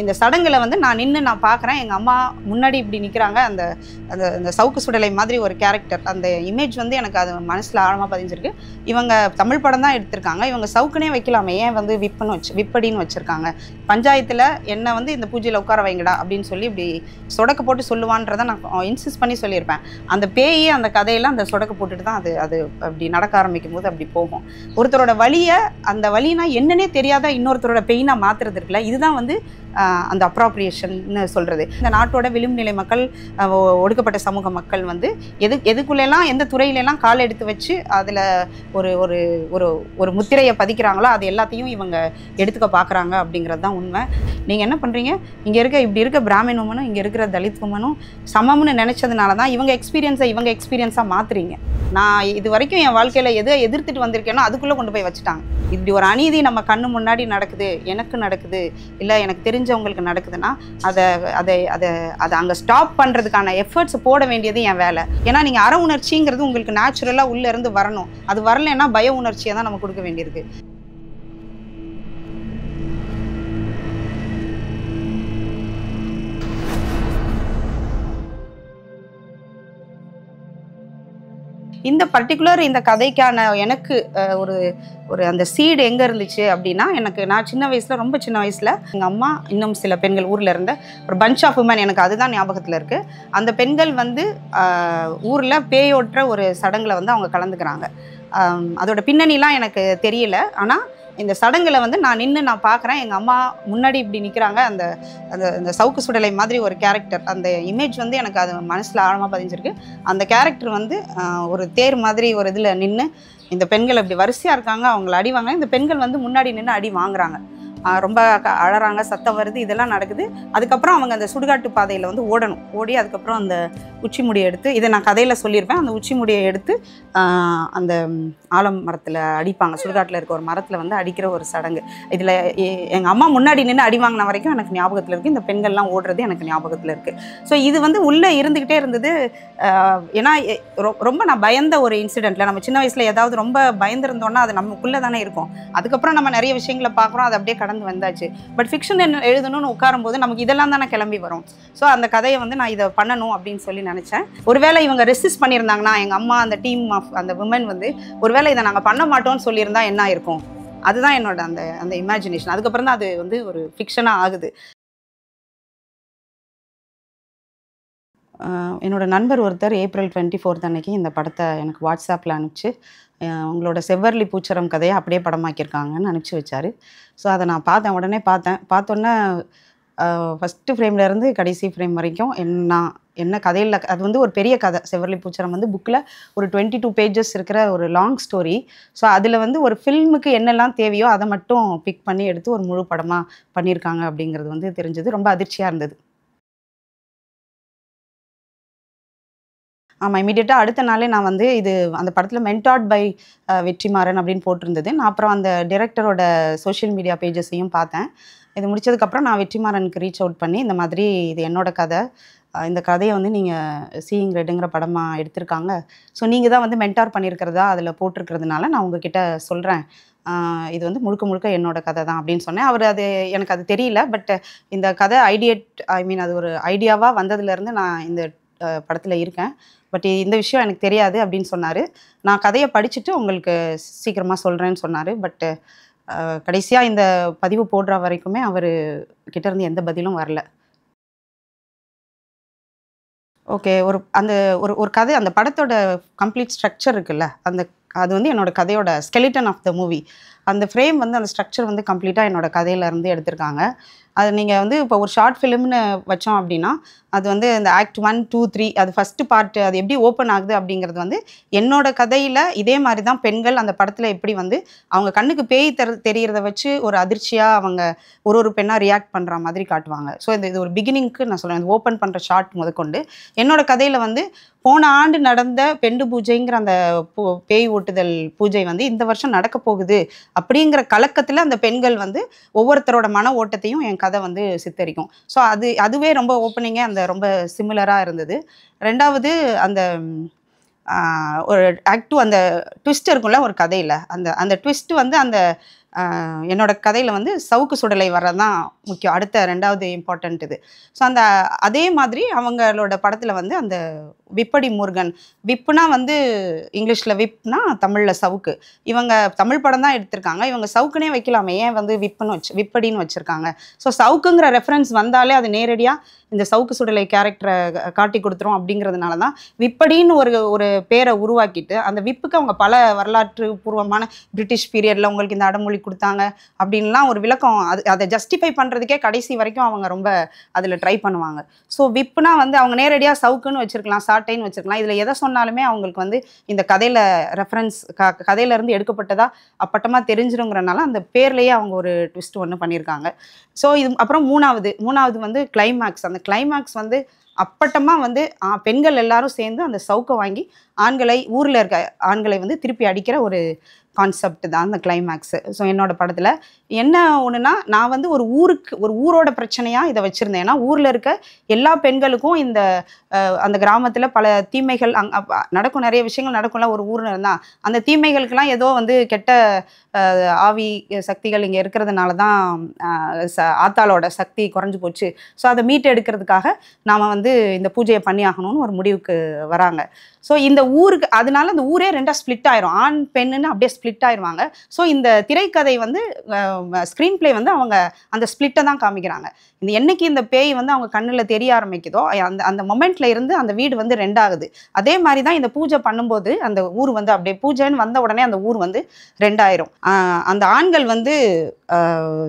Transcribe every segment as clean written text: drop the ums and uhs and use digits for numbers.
இந்த சடங்குல வந்து நான் நின்று நான் பார்க்குறேன், எங்கள் அம்மா முன்னாடி இப்படி நிற்கிறாங்க. அந்த அந்த அந்த சவுக்கு சுடலை மாதிரி ஒரு கேரக்டர், அந்த இமேஜ் வந்து எனக்கு அது மனசில் ஆழமாக பதிஞ்சிருக்கு. இவங்க தமிழ் படம் தான் எடுத்திருக்காங்க, இவங்க சவுக்குனே வைக்கலாமே, ஏன் வந்து விப்படின்னு வச்சுருக்காங்க. பஞ்சாயத்தில் என்னை வந்து இந்த பூஜையில் உட்கார வைங்கடா அப்படின்னு சொல்லி இப்படி சொடக்கு போட்டு சொல்லுவான்றதை நான் இன்சிஸ்ட் பண்ணி சொல்லியிருப்பேன். அந்த பேயே அந்த கதையெல்லாம் அந்த சொடக்கு போட்டுட்டு தான் அது அப்படி நடக்க ஆரம்பிக்கும் போது அப்படி போகும். ஒருத்தரோட வலியை, அந்த வலினா என்னன்னே தெரியாத இன்னொருத்தரோட பெயினாக மாற்றுறது இருக்குல்ல, இதுதான் வந்து அந்த அப்ராப்ரியேஷன்னு சொல்கிறது. இந்த நாட்டோட விளிம்பு நிலை மக்கள், ஒடுக்கப்பட்ட சமூக மக்கள் வந்து எதுக்குள்ளெல்லாம் எந்த துறையிலெல்லாம் கால் எடுத்து வச்சு அதில் ஒரு ஒரு ஒரு ஒரு முத்திரையை பதிக்கிறாங்களோ அது எல்லாத்தையும் இவங்க எடுத்துக்க பார்க்குறாங்க அப்படிங்கிறது தான் உண்மை. நீங்கள் என்ன பண்ணுறீங்க, இங்கே இப்படி இருக்க பிராமின் உமனும் இங்கே இருக்கிற தலித் உமனும் சமம்னு நினச்சதுனால தான் இவங்க எக்ஸ்பீரியன்ஸாக மாற்றுறீங்க. நான் இது வரைக்கும் என் வாழ்க்கையில் எதை எதிர்த்துட்டு வந்திருக்கேனோ அதுக்குள்ளே கொண்டு போய் வச்சுட்டாங்க. இப்படி ஒரு அநீதி நம்ம கண்ணு முன்னாடி நடக்குது, எனக்கு நடக்குது, இல்லை எனக்கு தெரிஞ்சவங்களுக்கு நடக்குதுன்னா அதை அதை அதை அதை அங்கே ஸ்டாப் பண்ணுறதுக்கான எஃபர்ட்ஸ் போட வேண்டியது என் வேலை. ஏன்னா நீங்கள் அற உணர்ச்சிங்கிறது உங்களுக்கு நேச்சுரலாக உள்ளேருந்து வரணும். அது வரலைன்னா பய உணர்ச்சியை தான் நம்ம கொடுக்க வேண்டியிருக்கு. இந்த பர்டிகுலர் இந்த கதைக்கான எனக்கு ஒரு ஒரு அந்த சீடு எங்கே இருந்துச்சு அப்படின்னா, நான் சின்ன வயசில், ரொம்ப சின்ன வயசில் எங்கள் அம்மா இன்னும் சில பெண்கள் ஊரில் இருந்த ஒரு பஞ்ச் ஆஃப் உமன், எனக்கு அதுதான் ஞாபகத்தில் இருக்குது. அந்த பெண்கள் வந்து ஊரில் பேயோட்டுற ஒரு சடங்கில் வந்து அவங்க கலந்துக்கிறாங்க. அதோட பின்னணிலாம் எனக்கு தெரியல. ஆனால் இந்த சடங்குல வந்து நான் நின்று நான் பார்க்குறேன், எங்கள் அம்மா முன்னாடி இப்படி நிற்கிறாங்க. அந்த அந்த அந்த சவுக்கு சுடலை மாதிரி ஒரு கேரக்டர், அந்த இமேஜ் வந்து எனக்கு அது மனசில் ஆழமாக பதிஞ்சிருக்கு. அந்த கேரக்டர் வந்து ஒரு தேர் மாதிரி ஒரு இதில் நின்று இந்த பெண்கள் அப்படி வரிசையாக இருக்காங்க, அவங்கள அடி வாங்க. இந்த பெண்கள் வந்து முன்னாடி நின்று அடி வாங்குறாங்க, ரொம்ப அழறாங்க, சத்தம் வருது, இதெல்லாம் நடக்குது. அதுக்கப்புறம் அவங்க அந்த சுடுகாட்டு பாதையில் வந்து ஓடி அதுக்கப்புறம் அந்த உச்சி முடியை எடுத்து, இதை நான் கதையில் சொல்லியிருப்பேன், அந்த உச்சி முடியை எடுத்து அந்த ஆலம் மரத்தில் அடிப்பாங்க. சுடுகாட்டில் இருக்க ஒரு மரத்தில் வந்து அடிக்கிற ஒரு சடங்கு. இதில் எங்கள் அம்மா முன்னாடி நின்று அடி வாங்கின வரைக்கும் எனக்கு ஞாபகத்தில் இருக்குது. இந்த பெண்கள்லாம் ஓடுறது எனக்கு ஞாபகத்தில் இருக்குது. ஸோ இது வந்து உள்ளே இருந்துக்கிட்டே இருந்தது. ஏன்னா ரொம்ப நான் பயந்த ஒரு இன்சிடெண்ட்டில், நம்ம சின்ன வயசில் ஏதாவது ரொம்ப பயந்துருந்தோன்னா அது நமக்குள்ளே தானே இருக்கும். அதுக்கப்புறம் நம்ம நிறைய விஷயங்களை பார்க்குறோம், அது அப்படியே கடந்து வந்தாச்சு. பட் ஃபிக்ஷன் எழுதணும்னு உட்காரும்போது நமக்கு இதெல்லாம் தானே கிளம்பி வரும். ஸோ அந்த கதையை வந்து நான் இதை பண்ணணும் அப்படின்னு சொல்லி நினச்சேன். ஒருவேளை இவங்க ரெசிஸ்ட் பண்ணியிருந்தாங்கன்னா, எங்கள் அம்மா அந்த டீம் ஆஃப் அந்த விமன் வந்து ஒருவேளை இதை நாங்கள் பண்ண மாட்டோம்னு சொல்லியிருந்தா என்ன இருக்கும், அதுதான் என்னோட அந்த அந்த இமேஜினேஷன். அதுக்கப்புறம் தான் அது வந்து ஒரு ஃபிக்ஷனாக ஆகுது. என்னோட நண்பர் ஒருத்தர் April 24 அன்னைக்கு இந்த படத்தை எனக்கு வாட்ஸ்அப்பில் அனுப்பிச்சு, உங்களோட செவ்வரளி பூச்சரம் கதையை அப்படியே படமாக்கியிருக்காங்கன்னு அனுப்பிச்சி வச்சார். ஸோ அதை நான் உடனே பார்த்தோன்னே ஃபஸ்ட்டு ஃப்ரேம்லேருந்து கடைசி ஃப்ரேம் வரைக்கும் என்ன கதையில், அது வந்து ஒரு பெரிய கதை. செவ்வரளி பூச்சரம் வந்து புக்கில் ஒரு 22 பேஜஸ் இருக்கிற ஒரு லாங் ஸ்டோரி. ஸோ அதில் வந்து ஒரு ஃபில்முக்கு என்னெல்லாம் தேவையோ அதை மட்டும் பிக் பண்ணி எடுத்து ஒரு முழு படமாக பண்ணியிருக்காங்க அப்படிங்கிறது வந்து தெரிஞ்சது. ரொம்ப அதிர்ச்சியாக இருந்தது. ஆமாம், இமீடியட்டாக அடுத்த நாளே நான் வந்து அந்த படத்தில் மென்டார்ட் பை வெற்றிமாறன் அப்படின்னு போட்டிருந்தது. நான் அப்புறம் அந்த டைரக்டரோட சோஷியல் மீடியா பேஜஸையும் பார்த்தேன். இது முடிச்சதுக்கப்புறம் நான் வெற்றிமாறனுக்கு ரீச் அவுட் பண்ணி, இந்த மாதிரி இது என்னோட கதை, இந்த கதையை வந்து நீங்கள் சீயிங் ரெட்டுங்கிற படமாக எடுத்திருக்காங்க, ஸோ நீங்கள் தான் வந்து மென்டார் பண்ணியிருக்கிறதா அதில் போட்டிருக்கிறதுனால நான் உங்ககிட்ட சொல்கிறேன், இது வந்து முழுக்க என்னோட கதை தான் அப்படின்னு சொன்னேன். எனக்கு அது தெரியல. பட் இந்த கதை அது ஒரு ஐடியாவாக வந்ததுலேருந்து நான் இந்த படத்தில் இருக்கேன். பட் இந்த விஷயம் எனக்கு தெரியாது அப்படின்னு சொன்னார். நான் கதையை படிச்சுட்டு உங்களுக்கு சீக்கிரமாக சொல்கிறேன்னு சொன்னார். பட் கடைசியாக இந்த பதிவு போடுற வரைக்குமே அவர் கிட்டேருந்து எந்த பதிலும் வரல. ஓகே, ஒரு கதை, அந்த படத்தோட கம்ப்ளீட் ஸ்ட்ரக்சர் இருக்குல்ல, அது வந்து என்னோட கதையோட ஸ்கெலிட்டன் ஆஃப் த மூவி. அந்த ஃப்ரேம் வந்து, அந்த ஸ்ட்ரக்சர் வந்து கம்ப்ளீட்டாக என்னோட கதையிலேருந்து எடுத்திருக்காங்க. அது நீங்கள் வந்து இப்போ ஒரு ஷார்ட் ஃபிலிம்னு வச்சோம் அப்படின்னா, அது வந்து இந்த ஆக்ட் 1, 2, 3 அது ஃபஸ்ட்டு பார்ட்டு அது எப்படி ஓப்பன் ஆகுது அப்படிங்கிறது வந்து என்னோட கதையில் இதே மாதிரி தான். பெண்கள் அந்த படத்தில் எப்படி வந்து அவங்க கண்ணுக்கு பேய் தெரியறத வச்சு ஒரு அதிர்ச்சியாக அவங்க ஒரு பெண்ணாக ரியாக்ட் பண்ணுற மாதிரி காட்டுவாங்க. ஸோ இது ஒரு பிகினிங்க்கு நான் சொல்கிறேன். ஓப்பன் பண்ணுற ஷார்ட் முதற்கொண்டு என்னோட கதையில் வந்து போன ஆண்டு நடந்த பெண்டு பூஜைங்கிற அந்த பேய் ஓட்டுதல் பூஜை வந்து இந்த வருஷம் நடக்க போகுது அப்படிங்கிற கலக்கத்தில் அந்த பெண்கள் வந்து ஒவ்வொருத்தரோட மன ஓட்டத்தையும் என் கதை வந்து சித்தரிக்கும். ஸோ அதுவே ரொம்ப ஓப்பனிங்காக ரொம்ப சிமிலராக இருந்தது. ரெண்டாவது, அந்த ஒரு ஆக்ட் 2 அந்த ட்விஸ்ட் இருக்கும்ல ஒரு கதையில், அந்த ட்விஸ்ட் வந்து அந்த என்னோட கதையில் வந்து சவுக்கு சுடலை வர்றதான் முக்கியம், அடுத்த 2வது இம்பார்ட்டண்ட் இது. ஸோ அதே மாதிரி அவங்களோட படத்தில் வந்து அந்த விப்படி முருகன், விப்புனா வந்து இங்கிலீஷில் விப்னா தமிழில் சவுக்கு, இவங்க தமிழ் படம் தான் எடுத்திருக்காங்க, இவங்க சவுக்குனே வைக்கலாமே, ஏன் வந்து விப்படின்னு வச்சுருக்காங்க. ஸோ சவுக்குங்கிற ரெஃபரன்ஸ் வந்தாலே அது நேரடியாக இந்த சவுக்கு சுடலை கேரக்டரை காட்டி கொடுத்துரும் அப்படிங்கிறதுனால தான் விப்படின்னு ஒரு பேரை உருவாக்கிட்டு அந்த விப்புக்கு அவங்க பல வரலாற்று பூர்வமான பிரிட்டிஷ் பீரியடில் உங்களுக்கு இந்த அடமொழி கொடுத்தாங்க அப்படின்லாம் ஒரு விளக்கம், அதை ஜஸ்டிஃபை பண்ணுறதுக்கே கடைசி வரைக்கும் அவங்க ரொம்ப அதில் ட்ரை பண்ணுவாங்க. ஸோ விப்புனா வந்து அவங்க நேரடியாக சவுக்குன்னு வச்சுருக்கலாம், சாட்டைன்னு வச்சுருக்கலாம், இதில் எதை சொன்னாலுமே அவங்களுக்கு வந்து இந்த கதையில் ரெஃபரன்ஸ் கதையிலேருந்து எடுக்கப்பட்டதா அப்பட்டமாக தெரிஞ்சிருங்கிறனால அந்த பேர்லேயே அவங்க ஒரு ட்விஸ்ட் ஒன்று பண்ணியிருக்காங்க. ஸோ இது அப்புறம் மூணாவது வந்து கிளைமேக்ஸ். அந்த கிளைமேக்ஸ் வந்து அப்பட்டமாக வந்து பெண்கள் எல்லாரும் சேர்ந்து அந்த சவுக்கை வாங்கி ஊரில் இருக்க ஆண்களை வந்து திருப்பி அடிக்கிற ஒரு கான்செப்ட் தான் அந்த கிளைமேக்ஸு. ஸோ என்னோட படத்தில் என்ன ஒன்றுனா, நான் வந்து ஒரு ஊரோட பிரச்சனையாக இதை வச்சுருந்தேன். ஏன்னா ஊரில் இருக்க எல்லா பெண்களுக்கும் அந்த கிராமத்தில் பல தீமைகள் நடக்கும், நிறைய விஷயங்கள் நடக்கும்ல ஒரு ஊர்னு இருந்தால், அந்த தீமைகளுக்கெல்லாம் ஏதோ வந்து கெட்ட ஆவி சக்திகள் இங்கே இருக்கிறதுனால தான் ஆத்தாளோட சக்தி குறைஞ்சி போச்சு, ஸோ அதை மீட்டு எடுக்கிறதுக்காக நாம் வந்து இந்த பூஜையை பண்ணி ஆகணும்னு ஒரு முடிவுக்கு வராங்க. ஸோ இந்த ஊருக்கு அதனால அந்த ஊரே 2ஆக ஸ்ப்ளிட் ஆயிரும், ஆண் பெண்ணுன்னு அப்படியே ஸ்ப்ளிட் ஆயிடுவாங்க. ஸோ இந்த திரைக்கதை வந்து ஸ்க்ரீன் பிளே வந்து அவங்க அந்த ஸ்ப்ளிட்டை தான் காமிக்கிறாங்க. என்னைக்கு இந்த பேய் வந்து அவங்க கண்ணில் தெரிய ஆரம்பிக்குதோ அந்த மொமெண்ட்ல இருந்து அந்த வீடு வந்து 2 ஆகுது. அதே மாதிரி தான் இந்த பூஜை பண்ணும்போது அந்த ஊர் வந்து அப்படியே பூஜைன்னு வந்த உடனே அந்த ஊர் வந்து 2 ஆயிரும். அந்த ஆண்கள் வந்து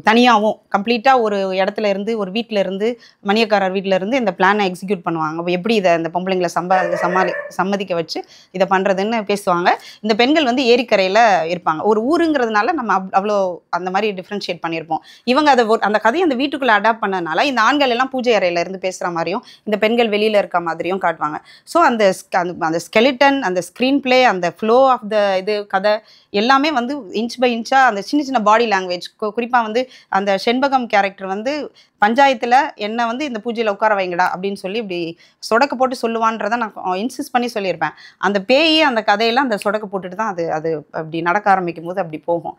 தனியாகவும் கம்ப்ளீட்டாக ஒரு இடத்துல இருந்து, ஒரு வீட்டில் இருந்து, மணியக்காரர் வீட்டில் இருந்து இந்த பிளானை எக்ஸிக்யூட் பண்ணுவாங்க. எப்படி இதை இந்த பொம்பளைங்களை சம்மதிக்க வச்சு இதை பண்ணுறதுன்னு பேசுவாங்க. இந்த பெண்கள் வந்து ஏரிக்கரையில் இருப்பாங்க. ஒரு ஊருங்கிறதுனால நம்ம அவ்வளோ அந்த மாதிரி டிஃப்ரென்ஷியேட் பண்ணியிருப்போம். இவங்க அந்த கதையை அந்த வீட்டுக்குள்ளே அடாப்ட் பண்ணனால இந்த ஆண்கள் எல்லாம் பூஜை அறையில் இருந்து பேசுகிற மாதிரியும் இந்த பெண்கள் வெளியில் இருக்க மாதிரியும் காட்டுவாங்க. ஸோ அந்த ஸ்கெலிட்டன், அந்த ஸ்க்ரீன் பிளே, அந்த ஃப்ளோ ஆஃப் இது கதை எல்லாமே வந்து இன்ச் பை இன்ச்சாக அந்த சின்ன சின்ன பாடி லாங்குவேஜ், குறிப்பாக வந்து அந்த செண்பகம் கேரக்டர் வந்து பஞ்சாயத்தில் என்ன வந்து இந்த பூஜையில் உட்கார வைங்கடா அப்படின்னு சொல்லி இப்படி சொடக்கு போட்டு சொல்லுவான்றதை நான் இன்சிஸ்ட் பண்ணி சொல்லியிருப்பேன். அந்த பேயே அந்த கதையெல்லாம் அந்த சொடக்கு போட்டுட்டு தான் அது அப்படி நடக்க ஆரம்பிக்கும் போது அப்படி போகும்.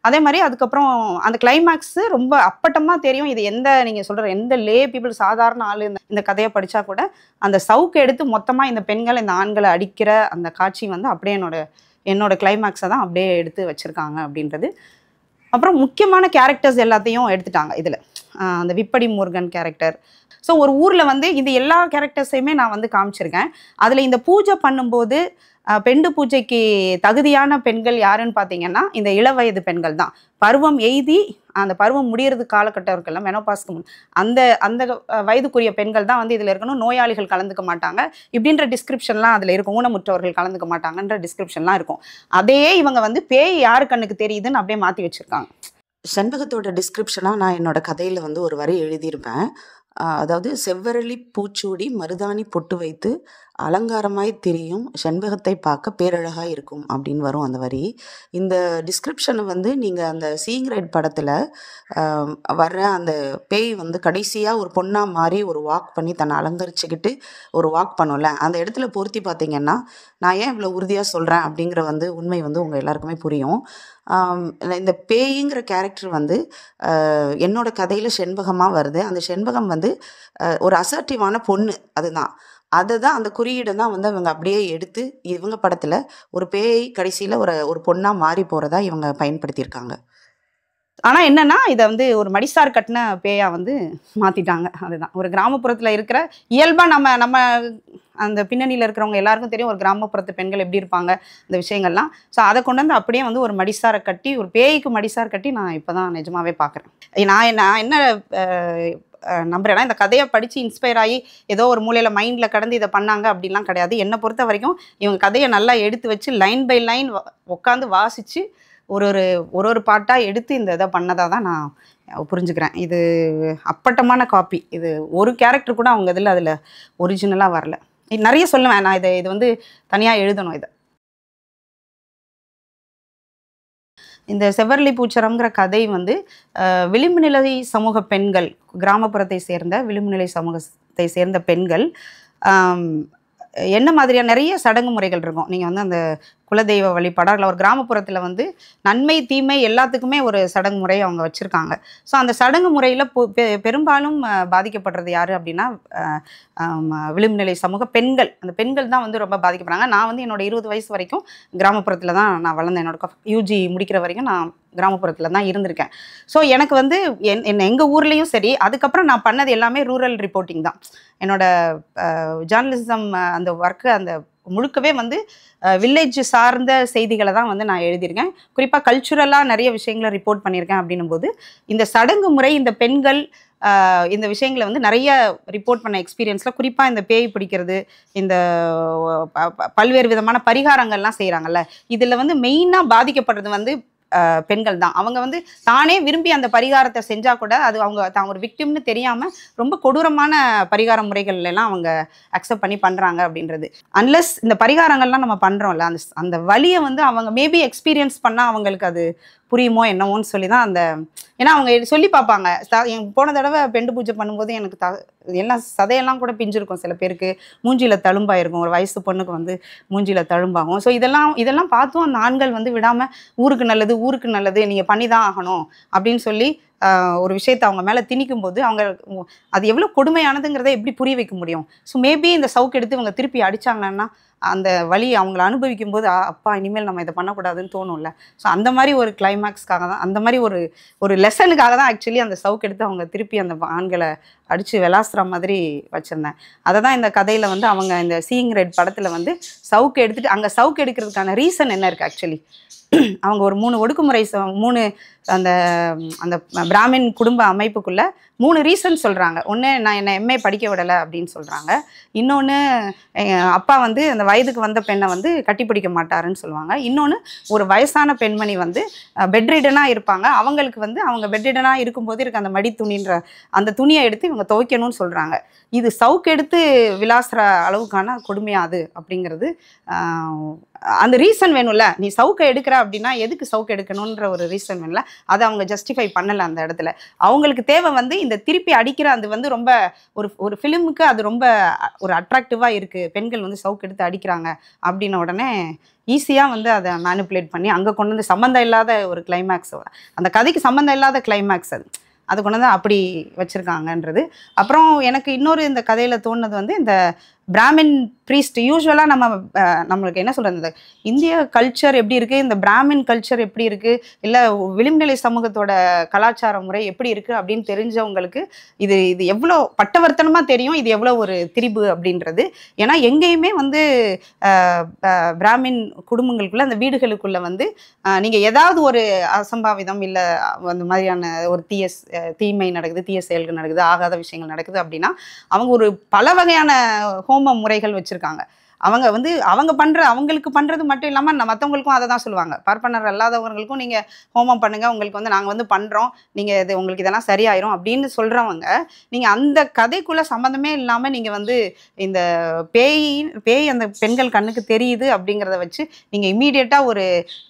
அதே மாதிரி அதுக்கப்புறம் அந்த கிளைமேக்ஸு ரொம்ப அப்பட்டமாக தெரியும். இது நீங்கள் சொல்கிற எந்த லே பீப்புள், சாதாரண ஆள் இந்த கதையை படித்தா கூட அந்த சவுக்கு எடுத்து மொத்தமாக இந்த பெண்கள் இந்த ஆண்களை அடிக்கிற அந்த காட்சி வந்து அப்படியே என்னோட கிளைமேக்ஸை தான் அப்படியே எடுத்து வச்சுருக்காங்க அப்படின்றது. அப்புறம் முக்கியமான கேரக்டர்ஸ் எல்லாத்தையும் எடுத்துட்டாங்க இதில். அந்த விப்படி முருகன் கேரக்டர். ஸோ ஒரு ஊரில் வந்து இந்த எல்லா கேரக்டர்ஸையுமே நான் வந்து காமிச்சிருக்கேன். அதில் இந்த பூஜை பண்ணும்போது பெண்டு பூஜைக்கு தகுதியான பெண்கள் யாருன்னு பார்த்தீங்கன்னா இந்த இளவயது பெண்கள் தான். பருவம் எய்தி அந்த பருவம் முடியறது காலகட்டம் இருக்குல்ல, மெனோபாஸ்க்கு முன் அந்த வயதுக்குரிய பெண்கள் தான் வந்து இதில் இருக்கணும். நோயாளிகள் கலந்துக்க மாட்டாங்க இப்படின்ற டிஸ்கிரிப்ஷன்லாம் அதில் இருக்கும். ஊனமுற்றவர்கள் கலந்துக்க மாட்டாங்கன்ற டிஸ்கிரிப்ஷன்லாம் இருக்கும். அதையே இவங்க வந்து பேய் யாரு கண்ணுக்கு தெரியுதுன்னு அப்படியே மாற்றி வச்சுருக்காங்க. செண்பகத்தோட டிஸ்கிரிப்ஷனாக நான் என்னோட கதையில் வந்து ஒரு வரி எழுதியிருப்பேன். அதாவது, செவ்வரளி பூச்சூடி மருதாணி பொட்டு வைத்து அலங்காரமாய் திரியும் செண்பகத்தை பார்க்க பேரழகாக இருக்கும் அப்படின்னு வரும் அந்த வரி. இந்த டிஸ்கிரிப்ஷனை வந்து நீங்கள் அந்த சீயிங் ரைட் படத்தில் வர்ற அந்த பேய் வந்து கடைசியாக ஒரு பொண்ணாக மாறி ஒரு வாக் பண்ணி தன்னை அலங்கரிச்சுக்கிட்டு ஒரு வாக் பண்ணோம்ல, அந்த இடத்துல பொருத்தி பார்த்தீங்கன்னா நான் ஏன் இவ்வளோ உறுதியாக சொல்கிறேன் அப்படிங்கிற வந்து உண்மை வந்து உங்கள் எல்லாருக்குமே புரியும். இந்த பேய்ங்கிற கேரக்டர் வந்து என்னோட கதையில் செண்பகமாக வருது. அந்த செண்பகம் வந்து ஒரு அசர்ட்டிவான பொண்ணு, அதுதான் அந்த குறியீடை தான் வந்து அவங்க அப்படியே எடுத்து இவங்க படத்தில் ஒரு பேய் கடைசியில் ஒரு பொண்ணாக மாறி போகிறதா இவங்க பயன்படுத்தியிருக்காங்க. ஆனால் என்னென்னா இதை வந்து ஒரு மடிசார் கட்டின பேயாக வந்து மாற்றிட்டாங்க. அதுதான் ஒரு கிராமப்புறத்தில் இருக்கிற இயல்பாக நம்ம அந்த பின்னணியில் இருக்கிறவங்க எல்லாருக்கும் தெரியும் ஒரு கிராமப்புறத்து பெண்கள் எப்படி இருப்பாங்க இந்த விஷயங்கள்லாம். ஸோ அதை கொண்டு வந்து அப்படியே வந்து ஒரு மடிசாரை கட்டி, ஒரு பேய்க்கு மடிசார் கட்டி நான் இப்போ தான் நிஜமாவே பார்க்குறேன். நான் என்ன நம்புறேன்னா, இந்த கதையை படித்து இன்ஸ்பயர் ஆகி ஏதோ ஒரு மூலையில் மைண்டில் கடந்து இதை பண்ணாங்க அப்படின்லாம் கிடையாது. என்னை பொறுத்த வரைக்கும் இவங்க கதையை நல்லா எடுத்து வச்சு லைன் பை லைன் உட்காந்து வாசித்து ஒரு பாட்டாக எடுத்து இந்த இதை பண்ணதாக தான் நான் புரிஞ்சுக்கிறேன். இது அப்பட்டமான காப்பி. இது ஒரு கேரக்டர் கூட அவங்க அதில் ஒரிஜினலாக வரல. நிறைய சொல்லுவேன் நான். இது வந்து தனியாக எழுதணும். இந்த செவ்வரளி பூச்சரம்ங்கிற கதை வந்து விளிம்பு நிலை சமூக பெண்கள், கிராமப்புறத்தை சேர்ந்த விளிம்பு நிலை சமூகத்தை சேர்ந்த பெண்கள் என்ன மாதிரியான நிறைய சடங்கு முறைகள் இருக்கும். நீங்கள் வந்து அந்த குலதெய்வ வழிபாடா இல்லை ஒரு கிராமப்புறத்தில் வந்து நன்மை தீமை எல்லாத்துக்குமே ஒரு சடங்கு முறை அவங்க வச்சுருக்காங்க. ஸோ அந்த சடங்கு முறையில் பெரும்பாலும் பாதிக்கப்படுறது யார் அப்படின்னா விளிம்பு நிலை சமூக பெண்கள். அந்த பெண்கள் தான் வந்து ரொம்ப பாதிக்கப்படுறாங்க. நான் வந்து என்னோட 20 வயசு வரைக்கும் கிராமப்புறத்தில் தான் நான் வளர்ந்தேன். என்னோட யூஜி முடிக்கிற வரைக்கும் நான் கிராமப்புறத்தில் தான் இருந்திருக்கேன். ஸோ எனக்கு வந்து எங்கள் ஊர்லேயும் சரி, அதுக்கப்புறம் நான் பண்ணது எல்லாமே ரூரல் ரிப்போர்ட்டிங் தான். என்னோட ஜேர்னலிசம் அந்த ஒர்க்கு அந்த முழுக்கவே வந்து வில்லேஜ் சார்ந்த செய்திகளை தான் வந்து நான் எழுதியிருக்கேன். குறிப்பாக கல்ச்சுரலாக நிறைய விஷயங்களை ரிப்போர்ட் பண்ணியிருக்கேன். அப்படின்னும் போது இந்த சடங்கு முறை, இந்த பெண்கள் இந்த விஷயங்களை வந்து நிறைய ரிப்போர்ட் பண்ண எக்ஸ்பீரியன்ஸில், குறிப்பாக இந்த பேய் பிடிக்கிறது, இந்த பல்வேறு விதமான பரிகாரங்கள்லாம் செய்கிறாங்கல்ல, இதில் வந்து மெயினாக பாதிக்கப்படுறது வந்து பெண்கள் தான். அவங்க வந்து தானே விரும்பி அந்த பரிகாரத்தை செஞ்சா கூட அது அவங்க தான் ஒரு விக்டிம்னு தெரியாம ரொம்ப கொடூரமான பரிகார முறைகள் எல்லாம் அவங்க அக்செப்ட் பண்ணி பண்றாங்க அப்படின்றது. அன்லெஸ் இந்த பரிகாரங்கள்லாம் நம்ம பண்றோம்ல, அந்த வலியை வந்து அவங்க மேபி எக்ஸ்பீரியன்ஸ் பண்ணா அவங்களுக்கு அது புரியுமோ என்னமோன்னு சொல்லி தான் அந்த, ஏன்னா அவங்க சொல்லி பார்ப்பாங்க. போன தடவை பெண்டு பூஜை பண்ணும்போது எனக்கு எல்லாம் சதையெல்லாம் கூட பிஞ்சிருக்கும். சில பேருக்கு மூஞ்சியில் தழும்பாயிருக்கும். ஒரு வயசு பொண்ணுக்கு வந்து மூஞ்சியில் தழும்பாகும். ஸோ இதெல்லாம் பார்த்தும் அந்த ஆண்கள் வந்து விடாமல் ஊருக்கு நல்லது நீங்கள் பண்ணி தான் ஆகணும் அப்படின்னு சொல்லி ஒரு விஷயத்தை அவங்க மேலே திணிக்கும் போது அவங்க அது எவ்வளோ கொடுமையானதுங்கிறத எப்படி புரிய வைக்க முடியும்? ஸோ மேபி இந்த சவுக்கு எடுத்து இவங்க திருப்பி அடித்தாங்கன்னா அந்த வலி அவங்கள அனுபவிக்கும் போது அப்பா இனிமேல் நம்ம இதை பண்ணக்கூடாதுன்னு தோணும்ல. ஸோ அந்த மாதிரி ஒரு கிளைமேக்ஸ்க்காக தான், அந்த மாதிரி ஒரு லெசனுக்காக தான் ஆக்சுவலி அந்த சவுக்கு எடுத்து அவங்க திருப்பி அந்த ஆண்களை அடித்து விளாசுற மாதிரி வச்சுருந்தேன். அதை தான் இந்த கதையில் வந்து அவங்க இந்த சீயிங் ரெட் படத்தில் வந்து சவுக்கு எடுத்துகிட்டு, அங்கே சவுக்கு எடுக்கிறதுக்கான ரீசன் என்ன இருக்குது ஆக்சுவலி, அவங்க ஒரு 3 ஒடுக்குமுறை 3 அந்த அந்த பிராமின் குடும்ப அமைப்புக்குள்ள 3 ரீசன் சொல்கிறாங்க. ஒன்று, நான் என்னை எம்ஏ படிக்க விடலை அப்படின்னு சொல்கிறாங்க. இன்னொன்று, அப்பா வந்து அந்த வயதுக்கு வந்த பெண்ணை வந்து கட்டி பிடிக்க மாட்டாருன்னு சொல்லுவாங்க. இன்னொன்று, ஒரு வயசான பெண்மணி வந்து பெட்ரிடனாக இருப்பாங்க. அவங்களுக்கு வந்து அவங்க பெட்ரிடனாக இருக்கும்போது இருக்க அந்த மடி துணின்ற அந்த துணியை எடுத்து இவங்க துவைக்கணும்னு சொல்கிறாங்க. இது சவுக்கு எடுத்து விளாசுற அளவுக்கான கொடுமையாது அப்படிங்கிறது. அந்த ரீசன் வேணும்ல, நீ சவுக்கை எடுக்கிற அப்படின்னா எதுக்கு சவுக்கு எடுக்கணுன்ற ஒரு ரீசன் வேணும்ல, அதை அவங்க ஜஸ்டிஃபை பண்ணலை அந்த இடத்துல. அவங்களுக்கு தேவை வந்து இந்த திருப்பி அடிக்கிற அது வந்து ரொம்ப ஒரு ஃபிலிமுக்கு அது ரொம்ப ஒரு அட்ராக்டிவாக இருக்குது. பெண்கள் வந்து சவுக்கு எடுத்து அடிக்கிறாங்க அப்படின்ன உடனே ஈஸியாக வந்து அதை மேனிப்புலேட் பண்ணி அங்கே கொண்டு வந்து சம்மந்தம் இல்லாத ஒரு கிளைமேக்ஸ், அந்த கதைக்கு சம்மந்தம் இல்லாத கிளைமேக்ஸ் அது கொண்டு வந்து அப்படி வச்சுருக்காங்கன்றது. அப்புறம் எனக்கு இன்னொரு இந்த கதையில் தோணுனது வந்து இந்த பிராமின் ப்ரீஸ்ட். யூஸ்வலாக நம்மளுக்கு என்ன சொல்கிறது, இந்த இந்திய கல்ச்சர் எப்படி இருக்குது, இந்த பிராமின் கல்ச்சர் எப்படி இருக்குது, இல்லை விளிம்பு நிலை சமூகத்தோட கலாச்சார முறை எப்படி இருக்குது அப்படின்னு தெரிஞ்சவங்களுக்கு இது எவ்வளோ பட்டவர்த்தனமாக தெரியும், இது எவ்வளோ ஒரு திரிபு அப்படின்றது. ஏன்னா எங்கேயுமே வந்து பிராமின் குடும்பங்களுக்குள்ளே அந்த வீடுகளுக்குள்ளே வந்து நீங்கள் ஏதாவது ஒரு அசம்பாவிதம் இல்லை அந்த மாதிரியான ஒரு தீமை நடக்குது, தீய செயல்கள் நடக்குது, ஆகாத விஷயங்கள் நடக்குது அப்படின்னா அவங்க ஒரு பல வகையான ஹோம முறைகள் வச்சுருக்காங்க. அவங்களுக்கு பண்ணுறது மட்டும் இல்லாமல் மற்றவங்களுக்கும் அதை தான் சொல்லுவாங்க. பார்ப்பனர் அல்லாதவர்களுக்கும் நீங்கள் ஹோமம் பண்ணுங்கள், உங்களுக்கு வந்து நாங்கள் வந்து பண்ணுறோம், நீங்கள் உங்களுக்கு இதெல்லாம் சரியாயிரும் அப்படின்னு சொல்கிறவங்க, நீங்கள் அந்த கதைக்குள்ளே சம்மந்தமே இல்லாமல் நீங்கள் வந்து இந்த பேய் அந்த பெண்கள் கண்ணுக்கு தெரியுது அப்படிங்கிறத வச்சு நீங்கள் இம்மீடியட்டாக ஒரு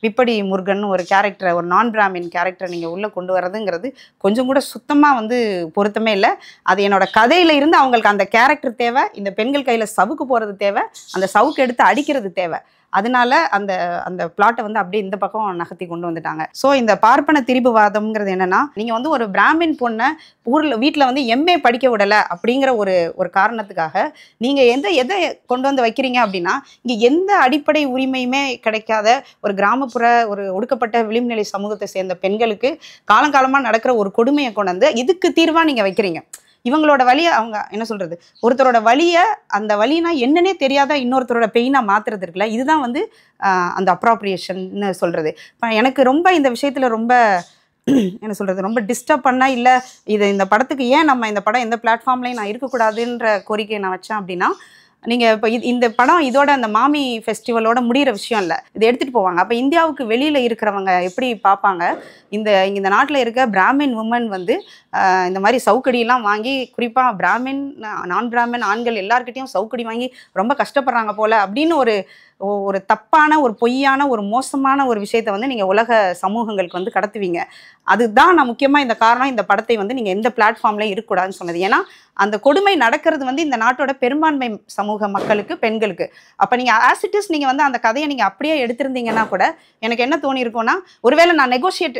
விப்படி முருகன் ஒரு கேரக்டரை, ஒரு நான் பிராமின் கேரக்டரை நீங்கள் உள்ளே கொண்டு வரதுங்கிறது கொஞ்சம் கூட சுத்தமாக வந்து பொருத்தமே இல்லை. அது என்னோட கதையில் இருந்து அவங்களுக்கு அந்த கேரக்டர் தேவை, இந்த பெண்கள் கையில் சவுக்கு போகிறது தேவை, அந்த சவுக்கு எடுத்து அடிக்கிறது தேவை. அதனால அந்த பிளாட்டை வந்து அப்படியே இந்த பக்கம் நகர்த்தி கொண்டு வந்துட்டாங்க. ஸோ இந்த பார்ப்பன திரிபுவாதம்ங்கிறது என்னன்னா, நீங்கள் வந்து ஒரு பிராமின் பொண்ணை வீட்டில் வந்து எம்ஏ படிக்க விடலை அப்படிங்கிற ஒரு காரணத்துக்காக நீங்கள் எதை கொண்டு வந்து வைக்கிறீங்க அப்படின்னா, இங்கே எந்த அடிப்படை உரிமையுமே கிடைக்காத ஒரு கிராமப்புற ஒரு ஒடுக்கப்பட்ட விளிம்பு நிலை சமூகத்தை சேர்ந்த பெண்களுக்கு காலங்காலமாக நடக்கிற ஒரு கொடுமையை கொண்டு வந்து இதுக்கு தீர்வாக நீங்கள் வைக்கிறீங்க. இவங்களோட வலியை அவங்க என்ன சொல்கிறது, ஒருத்தரோட வலியை அந்த வலினா என்னன்னே தெரியாத இன்னொருத்தரோட பெயினாக மாற்றுறது இருக்குல்ல, இதுதான் வந்து அந்த அப்ராப்ரியேஷன்னு சொல்கிறது. எனக்கு ரொம்ப இந்த விஷயத்தில் ரொம்ப என்ன சொல்கிறது, ரொம்ப டிஸ்டர்ப் பண்ணால் இல்லை இந்த படத்துக்கு ஏன் இந்த படம் எந்த பிளாட்ஃபார்ம்லையும் நான் இருக்கக்கூடாதுன்ற கோரிக்கையை நான் வச்சேன் அப்படின்னா, நீங்கள் இப்போ இந்த படம் இதோட அந்த மாமி ஃபெஸ்டிவலோட முடிகிற விஷயம் இல்லை, இதை எடுத்துகிட்டு போவாங்க. அப்போ இந்தியாவுக்கு வெளியில் இருக்கிறவங்க எப்படி பார்ப்பாங்க, இந்த நாட்டில் இருக்க பிராமின் உமன் வந்து இந்த மாதிரி சவுக்கடியெல்லாம் வாங்கி, குறிப்பாக பிராமின், நான் பிராமின் ஆண்கள் எல்லார்கிட்டையும் சவுக்கடி வாங்கி ரொம்ப கஷ்டப்படுறாங்க போல அப்படின்னு ஒரு ஒரு தப்பான, ஒரு பொய்யான, ஒரு மோசமான ஒரு விஷயத்தை வந்து நீங்கள் உலக சமூகங்களுக்கு வந்து கடத்துவீங்க. அதுதான் நான் முக்கியமாக இந்த காரணம் இந்த படத்தை வந்து நீங்கள் எந்த பிளாட்ஃபார்ம்லையும் இருக்கக்கூடாதுன்னு சொன்னது. ஏன்னா அந்த கொடுமை நடக்கிறது வந்து இந்த நாட்டோட பெரும்பான்மை சமூக மக்களுக்கு, பெண்களுக்கு. அப்போ நீங்கள் ஆஸ் இட் இஸ் நீங்கள் வந்து அந்த கதையை நீங்கள் அப்படியே எடுத்திருந்தீங்கன்னா கூட எனக்கு என்ன தோணியிருக்கும்னா, ஒருவேளை நான்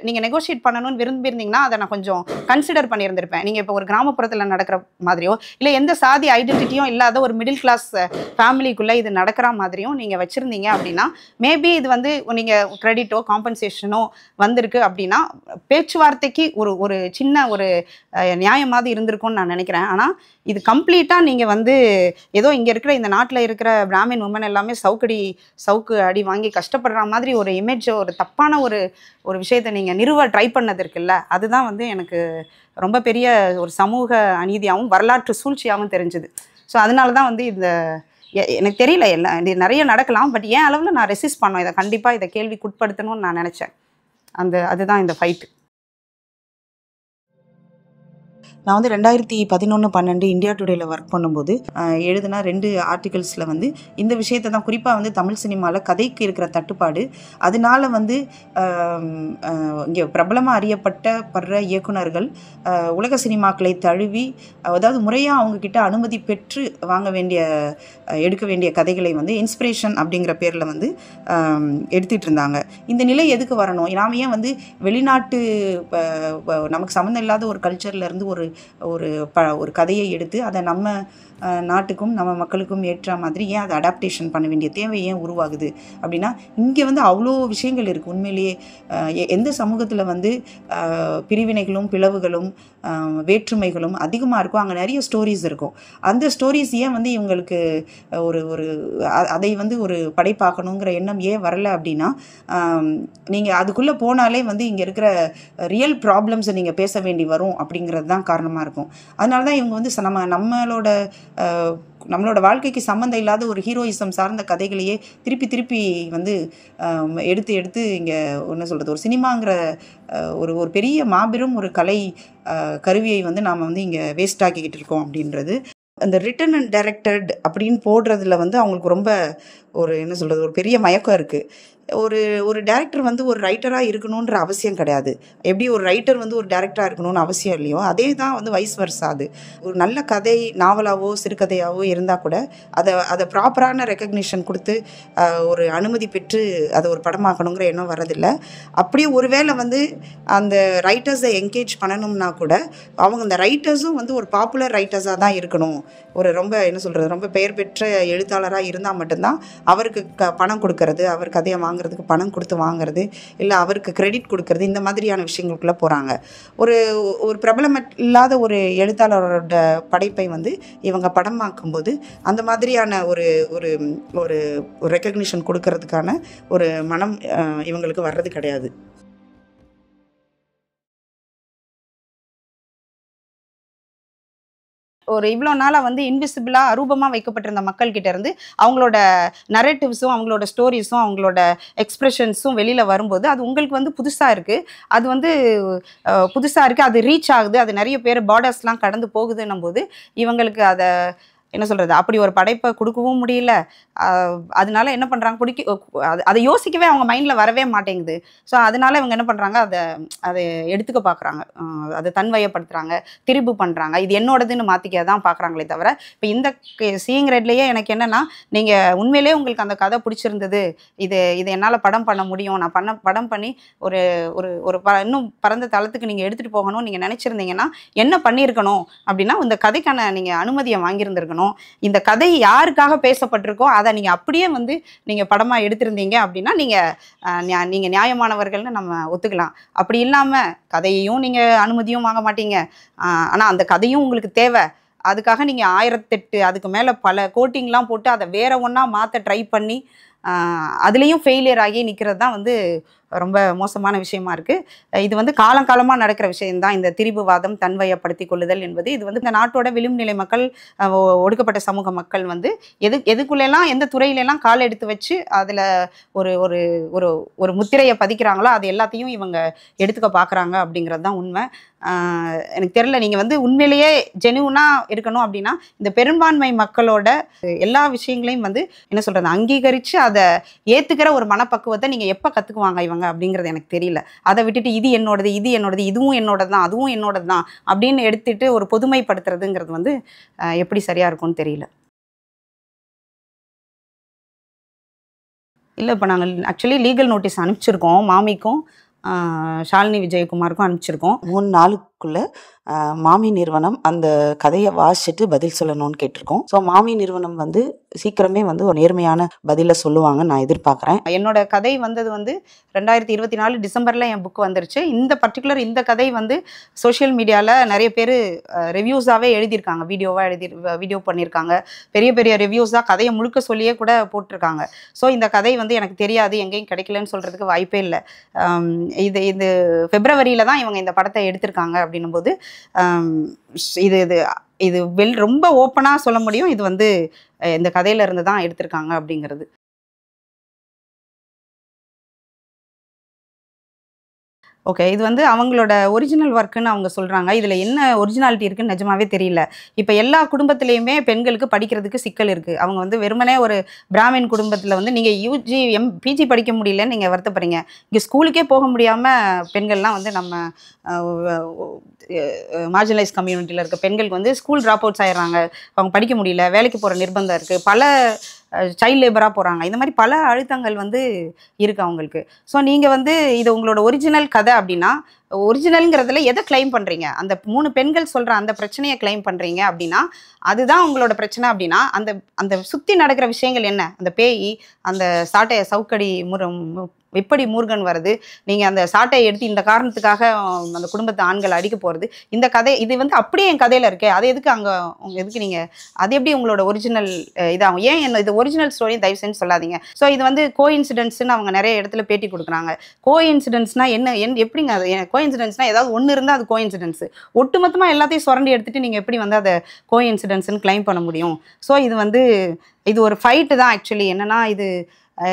நீங்கள் நெகோஷியேட் பண்ணணும்னு விரும்பியிருந்தீங்கன்னா அதை நான் கொஞ்சம் கன்சிடர் பண்ணியிருந்திருப்பேன். நீங்கள் இப்போ ஒரு கிராமப்புறத்தில் நடக்கிற மாதிரியோ, இல்லை எந்த சாதி ஐடென்டிட்டியும் இல்லாத ஒரு மிடில் கிளாஸ் ஃபேமிலிக்குள்ளே இது நடக்கிற மாதிரியும் நீங்கள் வச்சுருந்தீங்க அப்படின்னா, மேபி இது வந்து நீங்கள் கிரெடிட்டோ காம்பன்சேஷனோ வந்திருக்கு அப்படின்னா, பேச்சுவார்த்தைக்கு ஒரு ஒரு சின்ன ஒரு நியாயமாவது இருந்திருக்கும்னு நான் நினைக்கிறேன். ஆனால் இது கம்ப்ளீட்டாக நீங்கள் வந்து ஏதோ இங்கே இருக்கிற இந்த நாட்டில் இருக்கிற பிராமின் உமன் எல்லாமே சவுக்கு அடி வாங்கி கஷ்டப்படுற மாதிரி ஒரு இமேஜ், ஒரு தப்பான ஒரு ஒரு விஷயத்தை நீங்கள் நிறுவ ட்ரை பண்ணது இருக்குல்ல, அதுதான் வந்து எனக்கு ரொம்ப பெரிய ஒரு சமூக அநீதியாகவும் வரலாற்று சூழ்ச்சியாகவும் தெரிஞ்சுது. ஸோ அதனால தான் வந்து இந்த எனக்கு தெரியல, எல்லாம் இது நிறைய நடக்கலாம். பட் ஏன் அளவில் நான் ரெசிஸ்ட் பண்ணோம், இதை கண்டிப்பாக இதை கேள்விக்குட்படுத்தணும்னு நான் நினச்சேன். அதுதான் இந்த ஃபைட். நான் வந்து 2011-12 இந்தியா டுடேல ஒர்க் பண்ணும்போது எழுதின 2 ஆர்டிகல்ஸில் வந்து இந்த விஷயத்தை தான், குறிப்பாக வந்து தமிழ் சினிமாவில் கதைக்கு இருக்கிற தட்டுப்பாடு, அதனால வந்து இங்கே பிரபலமாக அறியப்படுற இயக்குனர்கள் உலக சினிமாக்களை தழுவி, அதாவது முறையாக அவங்கக்கிட்ட அனுமதி பெற்று எடுக்க வேண்டிய கதைகளை வந்து இன்ஸ்பிரேஷன் அப்படிங்கிற பேரில் வந்து எடுத்துகிட்டு இருந்தாங்க. இந்த நிலை எதுக்கு வரணும்? நாம் ஏன் வந்து வெளிநாட்டு நமக்கு சம்மந்தம் இல்லாத ஒரு கல்ச்சர்லேருந்து ஒரு கதையை எடுத்து அதை நம்ம நாட்டுக்கும் நம்ம மக்களுக்கும் ஏற்ற மாதிரி ஏன் அதை அடாப்டேஷன் பண்ண வேண்டிய தேவை ஏன் உருவாகுது அப்படின்னா, இங்கே வந்து அவ்வளோ விஷயங்கள் இருக்குது. உண்மையிலேயே எந்த சமூகத்தில் வந்து பிரிவினைகளும் பிளவுகளும் வேற்றுமைகளும் அதிகமாக இருக்கும், அங்கே நிறைய ஸ்டோரிஸ் இருக்கும். அந்த ஸ்டோரிஸ் ஏன் வந்து இவங்களுக்கு அதை வந்து ஒரு படைப்பாக்கணுங்கிற எண்ணம் ஏன் வரலை அப்படின்னா, நீங்கள் அதுக்குள்ளே போனாலே வந்து இங்கே இருக்கிற ரியல் ப்ராப்ளம்ஸை நீங்கள் பேச வேண்டி வரும் அப்படிங்கிறது தான் காரணமாக இருக்கும். அதனால தான் இவங்க வந்து நம்மளோட வாழ்க்கைக்கு சம்மந்தம் இல்லாத ஒரு ஹீரோயிசம் சார்ந்த கதைகளையே திருப்பி வந்து எடுத்து இங்கே என்ன சொல்கிறது, ஒரு சினிமாங்கிற ஒரு பெரிய மாபெரும் ஒரு கலை கருவியை வந்து நாம் வந்து இங்கே வேஸ்ட் ஆக்கிக்கிட்டு இருக்கோம் அப்படின்றது. அந்த ரிட்டன் அண்ட் டைரக்டட் அப்படின்னு போடுறதுல வந்து அவங்களுக்கு ரொம்ப என்ன சொல்கிறது, ஒரு பெரிய மயக்கம் இருக்குது. ஒரு டைரக்டர் வந்து ஒரு ரைட்டராக இருக்கணுன்ற அவசியம் கிடையாது. எப்படி ஒரு ரைட்டர் வந்து ஒரு டைரக்டராக இருக்கணும்னு அவசியம் இல்லையோ, அதே தான் வந்து வைஸ் வர்ஸா. அது ஒரு நல்ல கதை, நாவலாவோ சிறுகதையாவோ இருந்தால் கூட அதை ப்ராப்பரான ரெக்கக்னிஷன் கொடுத்து ஒரு அனுமதி பெற்று அதை ஒரு படமாக்கணுங்கிற எண்ணம் வரதில்லை. அப்படியே ஒருவேளை வந்து அந்த ரைட்டர்ஸை என்கேஜ் பண்ணணும்னா கூட அவங்க அந்த ரைட்டர்ஸும் வந்து ஒரு பாப்புலர் ரைட்டர்ஸாக தான் இருக்கணும். ரொம்ப என்ன சொல்கிறது, ரொம்ப பெயர் பெற்ற எழுத்தாளராக இருந்தால் மட்டும்தான் அவருக்கு பணம் கொடுக்கறது, அவர் கதையை வாங்குறதுக்கு பணம் கொடுத்து வாங்குறது, இல்லை அவருக்கு கிரெடிட் கொடுக்கறது, இந்த மாதிரியான விஷயங்களுக்குள்ளே போகிறாங்க. ஒரு பிரபலம் இல்லாத ஒரு எழுத்தாளரோட படைப்பை வந்து இவங்க படமாக்கும்போது அந்த மாதிரியான ஒரு ரெக்கக்னிஷன் கொடுக்கறதுக்கான ஒரு மனம் இவங்களுக்கு வர்றது கிடையாது. ஒரு இவ்வளோ நாளாக வந்து இன்விசிபிளாக அரூபமாக வைக்கப்பட்டிருந்த மக்கள்கிட்ட இருந்து அவங்களோட நரேட்டிவ்ஸும் அவங்களோட ஸ்டோரிஸும் அவங்களோட எக்ஸ்ப்ரெஷன்ஸும் வெளியில் வரும்போது அது உங்களுக்கு வந்து புதுசாக இருக்குது. அது வந்து புதுசாக இருக்குது, அது ரீச் ஆகுது, அது நிறைய பேர் பார்டர்ஸ்லாம் கடந்து போகுதுன்னும் போது இவங்களுக்கு அதை என்ன சொல்கிறது, அப்படி ஒரு படைப்பை கொடுக்கவும் முடியல. அதனால என்ன பண்ணுறாங்க, அதை யோசிக்கவே அவங்க மைண்டில் வரவே மாட்டேங்குது. ஸோ அதனால இவங்க என்ன பண்ணுறாங்க, அதை எடுத்துக்க பார்க்குறாங்க, அதை தன்வயப்படுத்துகிறாங்க, திரிபு பண்ணுறாங்க, இது என்னோடதுன்னு மாற்றிக்க தான் பார்க்குறாங்களே தவிர. இப்போ இந்த சீயிங் ரெட்லேயே எனக்கு என்னென்னா, நீங்கள் உண்மையிலே உங்களுக்கு அந்த கதை பிடிச்சிருந்தது, இது என்னால் படம் பண்ண முடியும், நான் படம் பண்ணி ஒரு இன்னும் பரந்த தளத்துக்கு நீங்கள் எடுத்துகிட்டு போகணும்னு நீங்கள் நினச்சிருந்தீங்கன்னா என்ன பண்ணியிருக்கணும் அப்படின்னா, இந்த கதைக்கான நீங்கள் அனுமதியை வாங்கியிருந்திருக்கணும். இந்த கதை யாருக்காக பேசப்பட்டிருக்கோ அதை நீங்கள் அப்படியே வந்து நீங்கள் படமாக எடுத்திருந்தீங்க அப்படின்னா நீங்கள் நியாயமானவர்கள்னு நம்ம ஒத்துக்கலாம். அப்படி இல்லாமல் கதையையும் நீங்கள் அனுமதியும் வாங்க மாட்டீங்க, ஆனால் அந்த கதையும் உங்களுக்கு தேவை, அதுக்காக நீங்கள் 1008 அதுக்கு மேலே பல கோட்டிங்லாம் போட்டு அதை வேற ஒன்றா மாற்ற ட்ரை பண்ணி அதுலேயும் ஃபெயிலியர் ஆகி நிற்கிறது தான் வந்து ரொம்ப மோசமான விஷயமா இருக்குது. இது வந்து காலங்காலமாக நடக்கிற விஷயம்தான். இந்த திரிபுவாதம், தன்வயப்படுத்தி கொள்ளுதல் என்பது இது வந்து இந்த நாட்டோட விளிம்புநிலை மக்கள், ஒடுக்கப்பட்ட சமூக மக்கள் வந்து எதுக்குள்ளெல்லாம் எந்த துறையிலெல்லாம் கால் எடுத்து வச்சு அதில் ஒரு ஒரு ஒரு ஒரு முத்திரையை பதிக்கிறாங்களோ அது எல்லாத்தையும் இவங்க எடுத்துக்க பார்க்குறாங்க அப்படிங்கிறது தான் உண்மை. எனக்கு தெரியல, நீங்கள் வந்து உண்மையிலேயே ஜெனுவனாக இருக்கணும் அப்படின்னா இந்த பெரும்பான்மை மக்களோட எல்லா விஷயங்களையும் வந்து என்ன சொல்கிறது அங்கீகரித்து அதை ஏற்றுக்கிற ஒரு மனப்பக்குவத்தை நீங்கள் எப்போ கற்றுக்குவாங்க இவங்க அப்படிங்கிறது எனக்கு தெரியல. அதை விட்டுட்டு இது என்னோடது, இது என்னோடது, இதுவும் என்னோடது தான், அதுவும் என்னோடது தான் அப்படின்னு எடுத்துட்டு ஒரு பொதுமைப்படுத்துறதுங்கிறது வந்து எப்படி சரியாக இருக்கும்னு தெரியல. இல்லை, இப்போ நாங்கள் ஆக்சுவலி லீகல் நோட்டீஸ் அனுப்பிச்சிருக்கோம். மாமிக்கும் ஷாலினி விஜயகுமாருக்கும் அனுப்பிச்சிருக்கோம். 3 நாளுக்குள்ள மாமி நிறுவனம் அந்த கதையை வாசிச்சுட்டு பதில் சொல்லணும்னு கேட்டிருக்கோம். ஸோ மாமி நிறுவனம் வந்து சீக்கிரமே வந்து ஒரு நேர்மையான பதிலை சொல்லுவாங்க நான் எதிர்பார்க்குறேன். என்னோட கதை வந்தது வந்து 2024 டிசம்பரில் என் புக் வந்துருச்சு. இந்த பர்டிகுலர் இந்த கதை வந்து சோஷியல் மீடியாவில் நிறைய பேர் ரிவ்யூஸாகவே எழுதியிருக்காங்க, வீடியோ பண்ணியிருக்காங்க, பெரிய பெரிய ரிவ்யூஸாக கதையை முழுக்க சொல்லியே கூட போட்டிருக்காங்க. ஸோ இந்த கதை வந்து எனக்கு தெரியாது, எங்கேயும் கிடைக்கலன்னு சொல்கிறதுக்கு வாய்ப்பே இல்லை. இது பிப்ரவரியில் தான் இவங்க இந்த படத்தை எடுத்திருக்காங்க அப்படின்னும் போது இது இது இது ரொம்ப ஓப்பனாக சொல்ல முடியும், இது வந்து இந்த கதையில இருந்து தான் எடுத்திருக்காங்க அப்படிங்கிறது. ஓகே, இது வந்து அவங்களோட ஒரிஜினல் ஒர்க்குன்னு அவங்க சொல்கிறாங்க. இதில் என்ன ஒரிஜினாலிட்டி இருக்குன்னு நிஜமாவே தெரியல. இப்போ எல்லா குடும்பத்துலேயுமே பெண்களுக்கு படிக்கிறதுக்கு சிக்கல் இருக்குது. அவங்க வந்து வெறுமனே ஒரு பிராமின் குடும்பத்தில் வந்து நீங்கள் யூஜி பிஜி படிக்க முடியலன்னு நீங்கள் வருத்தப்படுறீங்க. இங்கே ஸ்கூலுக்கே போக முடியாமல் பெண்கள்லாம் வந்து நம்ம மார்ஜினலைஸ் கம்யூனிட்டியில் இருக்க பெண்களுக்கு வந்து ஸ்கூல் ட்ராப் அவுட்ஸ் ஆயிடுறாங்க. அவங்க படிக்க முடியல, வேலைக்கு போகிற நிர்பந்தம் இருக்குது, பல சைல்டு லேபராக போகிறாங்க. இந்த மாதிரி பல அழுத்தங்கள் வந்து இருக்குது அவங்களுக்கு. ஸோ நீங்கள் வந்து இது உங்களோட ஒரிஜினல் கதை அப்படின்னா ஒரிஜினல்ங்கிறதுல எதை கிளைம் பண்ணுறீங்க? அந்த 3 பெண்கள் சொல்கிற அந்த பிரச்சனையை கிளைம் பண்ணுறீங்க அப்படின்னா அதுதான் உங்களோட பிரச்சனை. அப்படின்னா அந்த அந்த சுற்றி நடக்கிற விஷயங்கள் என்ன? அந்த பேய், அந்த சாட்டையை சவுக்கடி எப்படி மூர்கன் வருது, நீங்கள் அந்த சாட்டையை எடுத்து இந்த காரணத்துக்காக அந்த குடும்பத்து ஆண்கள் அடிக்க போகிறது, இந்த கதை இது வந்து அப்படியே என் கதையில் இருக்கே, அது எதுக்கு அங்கே எதுக்கு நீங்கள் அது எப்படி உங்களோட ஒரிஜினல் இதாகும்? ஏன் என்ன இது ஒரிஜினல் ஸ்டோரி தயவு செஞ்சு சொல்லாதீங்க. ஸோ இது வந்து கோஇன்சிடென்ட்ஸ்னு அவங்க நிறைய இடத்துல பேட்டி கொடுக்குறாங்க. கோஇன்சிடென்ட்ஸ்னால் எப்படிங்க அது? கோஇன்சிடென்ட்ஸ்னால் ஏதாவது ஒன்று இருந்தால் அது கோஇன்சிடென்ட்ஸு, ஒட்டுமொத்தமாக எல்லாத்தையும் சுரண்டி எடுத்துகிட்டு நீங்கள் எப்படி வந்து அதை கோஇன்சிடென்ட்ஸ்னு கிளைம் பண்ண முடியும்? ஸோ இது ஒரு ஃபைட்டு தான் ஆக்சுவலி. என்னென்னா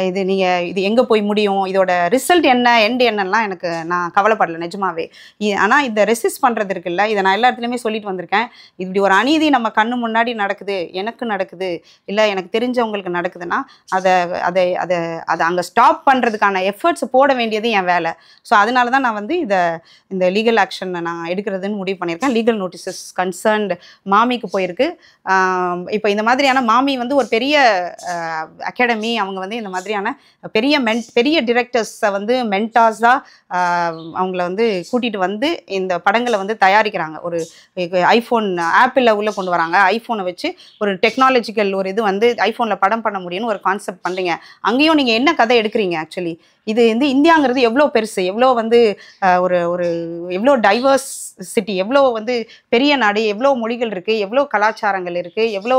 இது நீங்கள் இது எங்கே போய் முடியும், இதோட ரிசல்ட் என்ன, எண்டு என்னெல்லாம் நான் கவலைப்படலை நிஜமாவே. ஆனால் இதை ரெசிஸ்ட் பண்ணுறது இருக்குல்ல, இதை நான் எல்லா இடத்துலையுமே சொல்லிட்டு வந்திருக்கேன். இப்படி ஒரு அநீதி நம்ம கண்ணு முன்னாடி நடக்குது, எனக்கு நடக்குது, இல்லை எனக்கு தெரிஞ்சவங்களுக்கு நடக்குதுன்னா அதை அதை அதை அதை அங்கே ஸ்டாப் பண்ணுறதுக்கான எஃபர்ட்ஸ் போட வேண்டியது என் வேலை. ஸோ அதனால தான் நான் வந்து இந்த லீகல் ஆக்ஷனை நான் எடுக்கிறதுன்னு முடிவு பண்ணியிருக்கேன். லீகல் நோட்டீசஸ் கன்சர்ன்டு மாமிக்கு போயிருக்கு. இப்போ இந்த மாதிரியான மாமி வந்து ஒரு பெரிய அகாடமி, அவங்க வந்து இந்த மாதிரியான பெரிய டிரெக்டர்ஸை வந்து மென்டாஸாக அவங்கள வந்து கூட்டிகிட்டு வந்து இந்த படங்களை வந்து தயாரிக்கிறாங்க. ஒரு ஐஃபோன் ஆப்பிளில் உள்ளே கொண்டு வராங்க, ஐஃபோனை வச்சு ஒரு டெக்னாலஜிக்கல் ஒரு இது வந்து ஐஃபோனில் படம் பண்ண முடியும்னு ஒரு கான்செப்ட் பண்ணுறீங்க. அங்கேயும் நீங்கள் என்ன கதை எடுக்கிறீங்க? ஆக்சுவலி இது வந்து இந்தியாங்கிறது எவ்வளோ பெருசு, எவ்வளோ வந்து ஒரு எவ்வளோ டைவர்சிட்டி, எவ்வளோ வந்து பெரிய நாடு, எவ்வளோ மொழிகள் இருக்குது, எவ்வளோ கலாச்சாரங்கள் இருக்குது, எவ்வளோ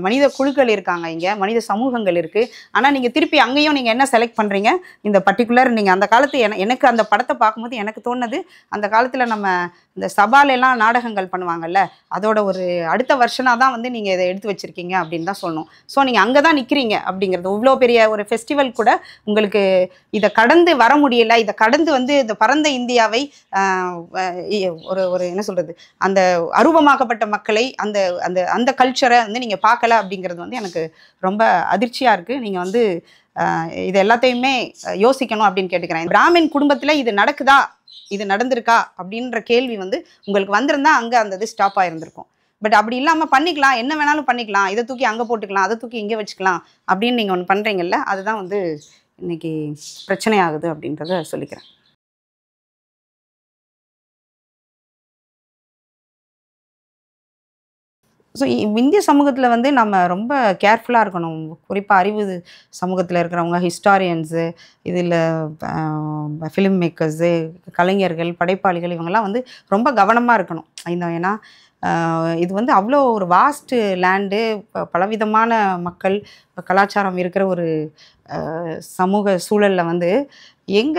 மனித குழுக்கள் இருக்காங்க, இங்கே மனித சமூகங்கள் இருக்குது. ஆனால் நீங்கள் திருப்பி அங்கேயும் நீங்கள் என்ன செலக்ட் பண்ணுறீங்க? இந்த பர்டிகுலர் நீங்கள் அந்த காலத்து எனக்கு அந்த படத்தை பார்க்கும்போது எனக்கு தோணுது, அந்த காலத்தில் நம்ம இந்த சபாலெல்லாம் நாடகங்கள் பண்ணுவாங்கல்ல, அதோட ஒரு அடுத்த வருஷனாக தான் வந்து நீங்கள் இதை எடுத்து வச்சுருக்கீங்க அப்படின்னு தான் சொல்லணும். ஸோ நீங்கள் அங்கே தான் நிற்கிறீங்க அப்படிங்கிறது. இவ்வளோ பெரிய ஒரு ஃபெஸ்டிவல் கூட உங்களுக்கு இதை கடந்து வர முடியல, இதை கடந்து வந்து இந்த பரந்த இந்தியாவை ஒரு என்ன சொல்கிறது, அந்த அருவமாக்கப்பட்ட மக்களை அந்த அந்த அந்த கல்ச்சரை வந்து நீங்கள் பார்க்கல அப்படிங்கிறது வந்து எனக்கு ரொம்ப அதிர்ச்சியாக இருக்குது. நீங்கள் வந்து இது எல்லாத்தையுமே யோசிக்கணும் அப்படின்னு கேட்டுக்கிறேன். பிராமின் குடும்பத்தில் இது நடக்குதா, இது நடந்திருக்கா அப்படின்ற கேள்வி வந்து உங்களுக்கு வந்திருந்தா அங்கே அந்த இது ஸ்டாப் ஆகிருந்திருக்கும். பட் அப்படி இல்லாமல் பண்ணிக்கலாம், என்ன வேணாலும் பண்ணிக்கலாம், இதை தூக்கி அங்கே போட்டுக்கலாம், அதை தூக்கி இங்கே வச்சுக்கலாம் அப்படின்னு நீங்கள் ஒன்று பண்ணுறீங்கல்ல, அதுதான் வந்து இன்னைக்கு பிரச்சனையாகுது அப்படின்றத சொல்லிக்கிறேன். ஸோ இந்திய சமூகத்தில் வந்து நம்ம ரொம்ப கேர்ஃபுல்லாக இருக்கணும். குறிப்பாக அறிவு சமூகத்தில் இருக்கிறவங்க, ஹிஸ்டாரியன்ஸு, இதில் ஃபிலிம் மேக்கர்ஸு, கலைஞர்கள், படைப்பாளிகள், இவங்கெல்லாம் வந்து ரொம்ப கவனமாக இருக்கணும். ஏன்னா இது வந்து அவ்வளோ ஒரு வாஸ்ட் லேண்டு, பலவிதமான மக்கள், கலாச்சாரம் இருக்கிற ஒரு சமூக சூழல்ல வந்து எங்க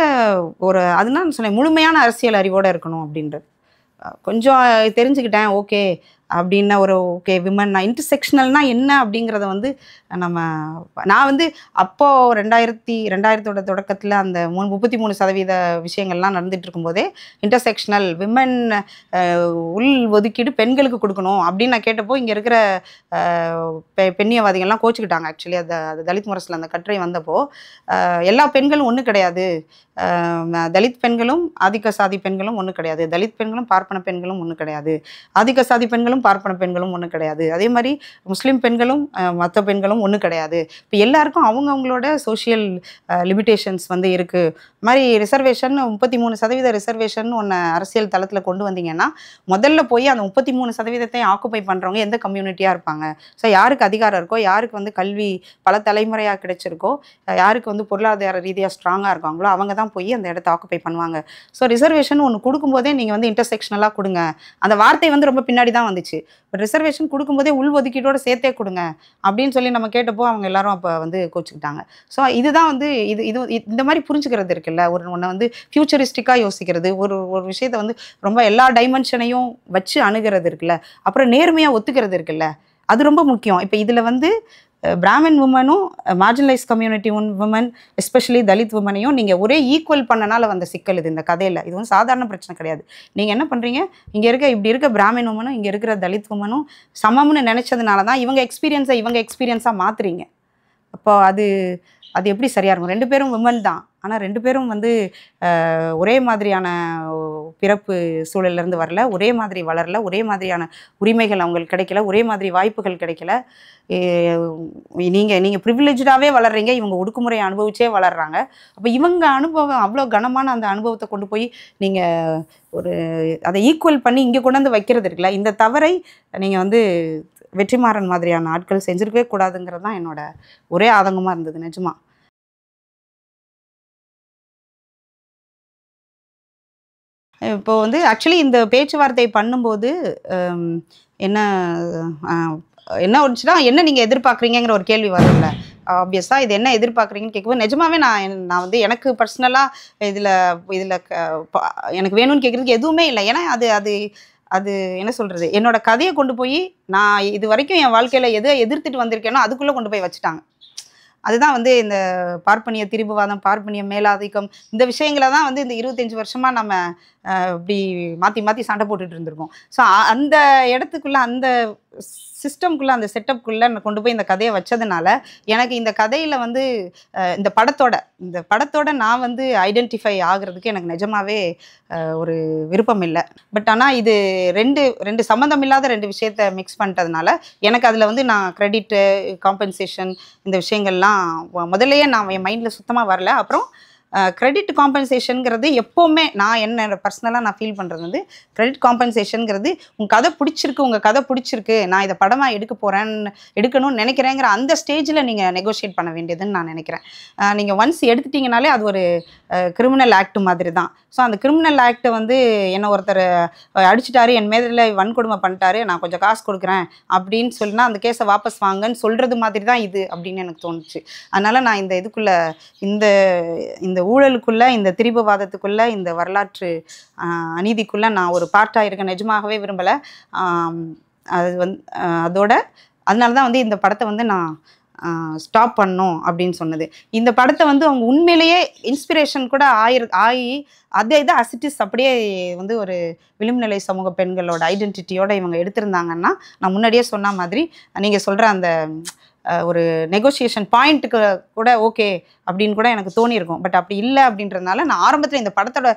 ஒரு அதுதான் நான் சொன்னேன், முழுமையான அரசியல் அறிவோட இருக்கணும் அப்படின்றது. கொஞ்சம் தெரிஞ்சுக்கிட்டேன். ஓகே அப்படின்ன ஒரு ஓகே விமன் இன்டர்செக்ஷனல்னா என்ன அப்படிங்கிறத வந்து நம்ம நான் வந்து அப்போ 2000ஓட தொடக்கத்தில் அந்த 33% விஷயங்கள்லாம் நடந்துட்டு இருக்கும்போதே இன்டர்செக்ஷனல் விமன் உள் ஒதுக்கீடு பெண்களுக்கு கொடுக்கணும் அப்படின்னு நான் கேட்டப்போ இங்கே இருக்கிற பெண்ணியவாதிகள்லாம் கோச்சுக்கிட்டாங்க. ஆக்சுவலி அது தலித் முரசில் அந்த கட்டுரை வந்தப்போ எல்லா பெண்களும் ஒன்று கிடையாது, தலித் பெண்களும் ஆதிக்க சாதி பெண்களும் ஒன்று கிடையாது, தலித் பெண்களும் பார்ப்பன பெண்களும் ஒன்று கிடையாது, ஆதிக்க சாதி பெண்களும் பார்ப்பன பெண்களும் ஒன்று கிடையாது, அதே மாதிரி முஸ்லீம் பெண்களும் மற்ற பெண்களும் ஒன்று கிடையாது. இப்போ எல்லாருக்கும் அவங்கவுங்களோட சோஷியல் லிமிட்டேஷன்ஸ் வந்து இருக்குது. மாதிரி ரிசர்வேஷன் 33% ரிசர்வேஷன் ஒன்று அரசியல் தளத்தில் கொண்டு வந்தீங்கன்னா முதல்ல போய் அந்த 33% ஆக்குப்பை பண்ணுறவங்க எந்த கம்யூனிட்டியாக இருப்பாங்க? ஸோ யாருக்கு அதிகாரம் இருக்கோ, யாருக்கு வந்து கல்வி பல தலைமுறையாக கிடைச்சிருக்கோ, யாருக்கு வந்து பொருளாதார ரீதியாக ஸ்ட்ராங்காக இருக்காங்களோ அவங்க தான் போய் அந்த இடத்த ஆக்குப்பை பண்ணுவாங்க. ஸோ ரிசர்வேஷன் ஒன்று கொடுக்கும்போதே நீங்கள் வந்து இன்டர்செக்ஷனலாக கொடுங்க. அந்த வார்த்தை வந்து ரொம்ப பின்னாடி தான் வந்துச்சு. பட் ரிசர்வேஷன் கொடுக்கும்போதே உள் ஒதுக்கீட்டோடு சேர்த்தே கொடுங்க அப்படின்னு சொல்லி நம்ம கேட்டப்போ அவங்க எல்லாரும் அப்போ வந்து கோச்சுக்கிட்டாங்க. ஸோ இதுதான் வந்து இந்த மாதிரி புரிஞ்சுக்கிறது இருக்குல்ல, ஒன்றை வந்து ஃபியூச்சரிஸ்டிக்காக யோசிக்கிறது, ஒரு ஒரு விஷயத்தை வந்து ரொம்ப எல்லா டைமென்ஷனையும் வச்சு அணுகிறது இருக்குல்ல, அப்புறம் நேர்மையாக ஒத்துக்கிறது இருக்குல்ல, அது ரொம்ப முக்கியம். இப்போ இதில் வந்து பிராமின் உமனும் marginalise community woman especially Dalit உமனையும் நீங்கள் ஒரே ஈக்குவல் பண்ணனால வந்த சிக்கல் இது இந்த கதையில். இது வந்து சாதாரண பிரச்சனை கிடையாது. நீங்கள் என்ன பண்ணுறீங்க, இங்கே இப்படி இருக்க பிராமின் உமனும் இங்கே இருக்கிற தலித் உமனும் சமம்னு நினச்சதுனால தான் இவங்க எக்ஸ்பீரியன்ஸாக மாற்றுறீங்க. அப்போ அது எப்படி சரியாக இருக்கும்? 2 பேரும் விமன் தான், ஆனால் 2 பேரும் வந்து ஒரே மாதிரியான பிறப்பு சூழல்லேருந்து வரல, ஒரே மாதிரி வளரல, ஒரே மாதிரியான உரிமைகள் அவங்களுக்கு கிடைக்கல, ஒரே மாதிரி வாய்ப்புகள் கிடைக்கல. நீங்கள் ப்ரிவிலேஜாகவே வளர்றீங்க, இவங்க ஒடுக்குமுறையை அனுபவிச்சே வளர்கிறாங்க. அப்போ இவங்க அனுபவம் அவ்வளோ கனமான அந்த அனுபவத்தை கொண்டு போய் நீங்கள் அதை ஈக்குவல் பண்ணி இங்கே கொண்டு வந்து வைக்கிறது இருக்குல்ல, இந்த தவறை நீங்கள் வந்து வெற்றிமாறன் மாதிரியான ஆட்கள் செஞ்சிருக்கவே கூடாதுங்கிறது தான் என்னோட ஒரே ஆதங்கமாக இருந்தது நிஜமா. இப்போ வந்து ஆக்சுவலி இந்த பேச்சுவார்த்தை பண்ணும்போது என்ன என்ன வந்துச்சுன்னா, என்ன நீங்கள் எதிர்பார்க்குறீங்கிற ஒரு கேள்வி வரும்ல. ஆப்வியஸாக இது என்ன எதிர்பார்க்குறீங்கன்னு கேட்கும்போது நிஜமாவே நான் வந்து எனக்கு பர்சனலாக இதில் எனக்கு வேணும்னு கேட்குறதுக்கு எதுவுமே இல்லை. ஏன்னா அது என்ன சொல்கிறது, என்னோட கதையை கொண்டு போய் நான் இது வரைக்கும் என் வாழ்க்கையில் எதை எதிர்த்துட்டு வந்திருக்கேனோ அதுக்குள்ளே கொண்டு போய் வச்சுட்டாங்க. அதுதான் வந்து இந்த பார்ப்பனிய திரிபுவாதம், பார்ப்பனிய மேலாதிக்கம், இந்த விஷயங்களை தான் வந்து இந்த 25 வருஷமாக நம்ம இப்படி மாற்றி மாற்றி சண்டை போட்டுட்டு இருந்திருக்கோம். ஸோ அந்த இடத்துக்குள்ளே, அந்த சிஸ்டம்குள்ளே, அந்த செட்டப்குள்ளே கொண்டு போய் இந்த கதையை வச்சதுனால எனக்கு இந்த கதையில் வந்து இந்த படத்தோட நான் வந்து ஐடென்டிஃபை ஆகிறதுக்கு எனக்கு நிஜமாவே ஒரு விருப்பம் இல்லை. பட் ஆனால் இது ரெண்டு சம்மந்தம் இல்லாத 2 விஷயத்தை மிக்ஸ் பண்ணிட்டதுனால எனக்கு அதில் வந்து நான் கிரெடிட்டு, காம்பன்சேஷன் இந்த விஷயங்கள்லாம் முதல்லையே நான் என் மைண்டில் சுத்தமாக வரல. அப்புறம் கிரெடிட் காம்பன்சேஷனுங்கிறது எப்போவுமே என்னோட பர்சனலாக நான் ஃபீல் பண்ணுறது வந்து, கிரெடிட் காம்பன்சேஷனுங்கிறது உங்கள் கதை பிடிச்சிருக்கு, நான் இதை படமாக எடுக்கணும்னு நினைக்கிறேங்கிற அந்த ஸ்டேஜில் நீங்கள் நெகோஷியேட் பண்ண வேண்டியதுன்னு நான் நினைக்கிறேன். நீங்கள் ஒன்ஸ் எடுத்துட்டிங்கனாலே அது ஒரு கிரிமினல் ஆக்ட் மாதிரி தான். ஸோ அந்த கிரிமினல் ஆக்டை வந்து என்ன ஒருத்தர் அடிச்சிட்டாரு, என் மேதில் வன்கொடுமை பண்ணிட்டாரு, நான் கொஞ்சம் காசு கொடுக்குறேன் அப்படின்னு சொல்லினா அந்த கேஸை வாபஸ் வாங்கன்னு சொல்கிறது மாதிரி தான் இது அப்படின்னு எனக்கு தோணுச்சு. அதனால் நான் இதுக்குள்ளே இந்த ஊழலுக்குள்ளே, இந்த திரிபுவாதத்துக்குள்ளே, இந்த வரலாற்று அநீதிக்குள்ளே நான் ஒரு பார்ட்டாக இருக்க நிஜமாகவே விரும்பலை. அது அதனால தான் வந்து இந்த படத்தை வந்து நான் ஸ்டாப் பண்ணணும் அப்படின்னு சொன்னது. இந்த படத்தை வந்து அவங்க உண்மையிலேயே இன்ஸ்பிரேஷன் கூட ஆகி அதே இதை அசிட்டிஸ் அப்படியே வந்து ஒரு விளிம்புநிலை சமூக பெண்களோட ஐடென்டிட்டியோட இவங்க எடுத்திருந்தாங்கன்னா, நான் முன்னாடியே சொன்ன மாதிரி நீங்கள் சொல்கிற அந்த ஒரு நெகோசியேஷன் பாயிண்ட்டுக்கு கூட ஓகே அப்படின்னு கூட எனக்கு தோணியிருக்கும். பட் அப்படி இல்லை அப்படின்றதுனால நான் ஆரம்பத்தில் இந்த படத்தோட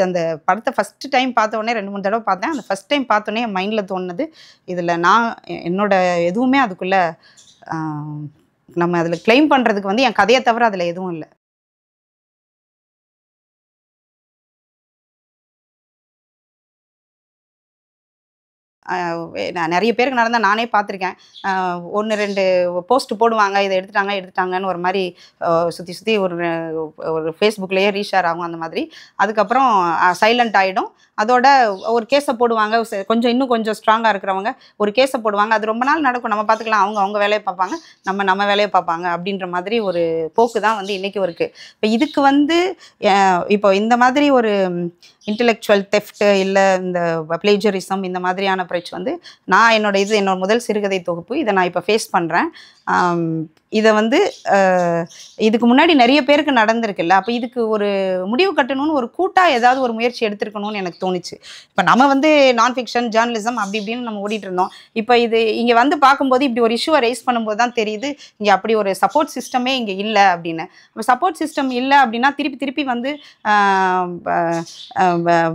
அந்த படத்தை ஃபஸ்ட்டு டைம் பார்த்தோன்னே 2-3 தடவை பார்த்தேன். அந்த ஃபஸ்ட் டைம் பார்த்தோன்னே என் மைண்டில் தோணுது, இதில் என்னோட எதுவுமே அதுக்குள்ளே நம்ம அதில் கிளைம் பண்ணுறதுக்கு வந்து என் கதையை தவிர அதில் எதுவும் இல்லை. நான் நிறைய பேருக்கு நடந்தால் நானே பார்த்துருக்கேன். 1 2 போஸ்ட் போடுவாங்க, இதை எடுத்துட்டாங்கன்னு ஒரு மாதிரி சுற்றி ஒரு ஃபேஸ்புக்லேயே ரீஷேர் ஆகும் அந்த மாதிரி. அதுக்கப்புறம் சைலண்ட் ஆகிடும். அதோட ஒரு கேஸை போடுவாங்க. இன்னும் கொஞ்சம் ஸ்ட்ராங்காக இருக்கிறவங்க ஒரு கேஸை போடுவாங்க. அது ரொம்ப நாள் நடக்கும், நம்ம பார்த்துக்கலாம். அவங்க வேலையை பார்ப்பாங்க, நம்ம வேலையை பார்ப்பாங்க அப்படின்ற மாதிரி ஒரு போக்கு தான் வந்து இன்றைக்கும் இருக்குது. இப்போ இதுக்கு வந்து இப்போ இந்த மாதிரி ஒரு இன்டெலெக்சுவல் தெஃப்ட் இல்லை இந்த பிளேஜரிசம் இந்த மாதிரியான பிரச்சனை வந்து என்னோட முதல் சிறுகதை தொகுப்பு. இதை நான் இப்போ ஃபேஸ் பண்ணுறேன். இதை வந்து இதுக்கு முன்னாடி நிறைய பேருக்கு நடந்திருக்குல்ல. அப்போ இதுக்கு ஒரு முடிவு கட்டணும்னு ஒரு கூட்டாக ஏதாவது ஒரு முயற்சி எடுத்துருக்கணும்னு எனக்கு தோணுச்சு. இப்போ நம்ம வந்து நான் ஃபிக்ஷன் ஜேர்னலிசம் அப்படி இப்படின்னு நம்ம ஓடிட்டு இருந்தோம். இப்போ இது இங்கே வந்து பார்க்கும்போது இப்படி ஒரு இஷ்யூவை ரைஸ் பண்ணும்போது தான் தெரியுது இங்கே அப்படி ஒரு சப்போர்ட் சிஸ்டமே இங்கே இல்லை அப்படின்னு. இப்போ சப்போர்ட் சிஸ்டம் இல்லை அப்படின்னா திருப்பி வந்து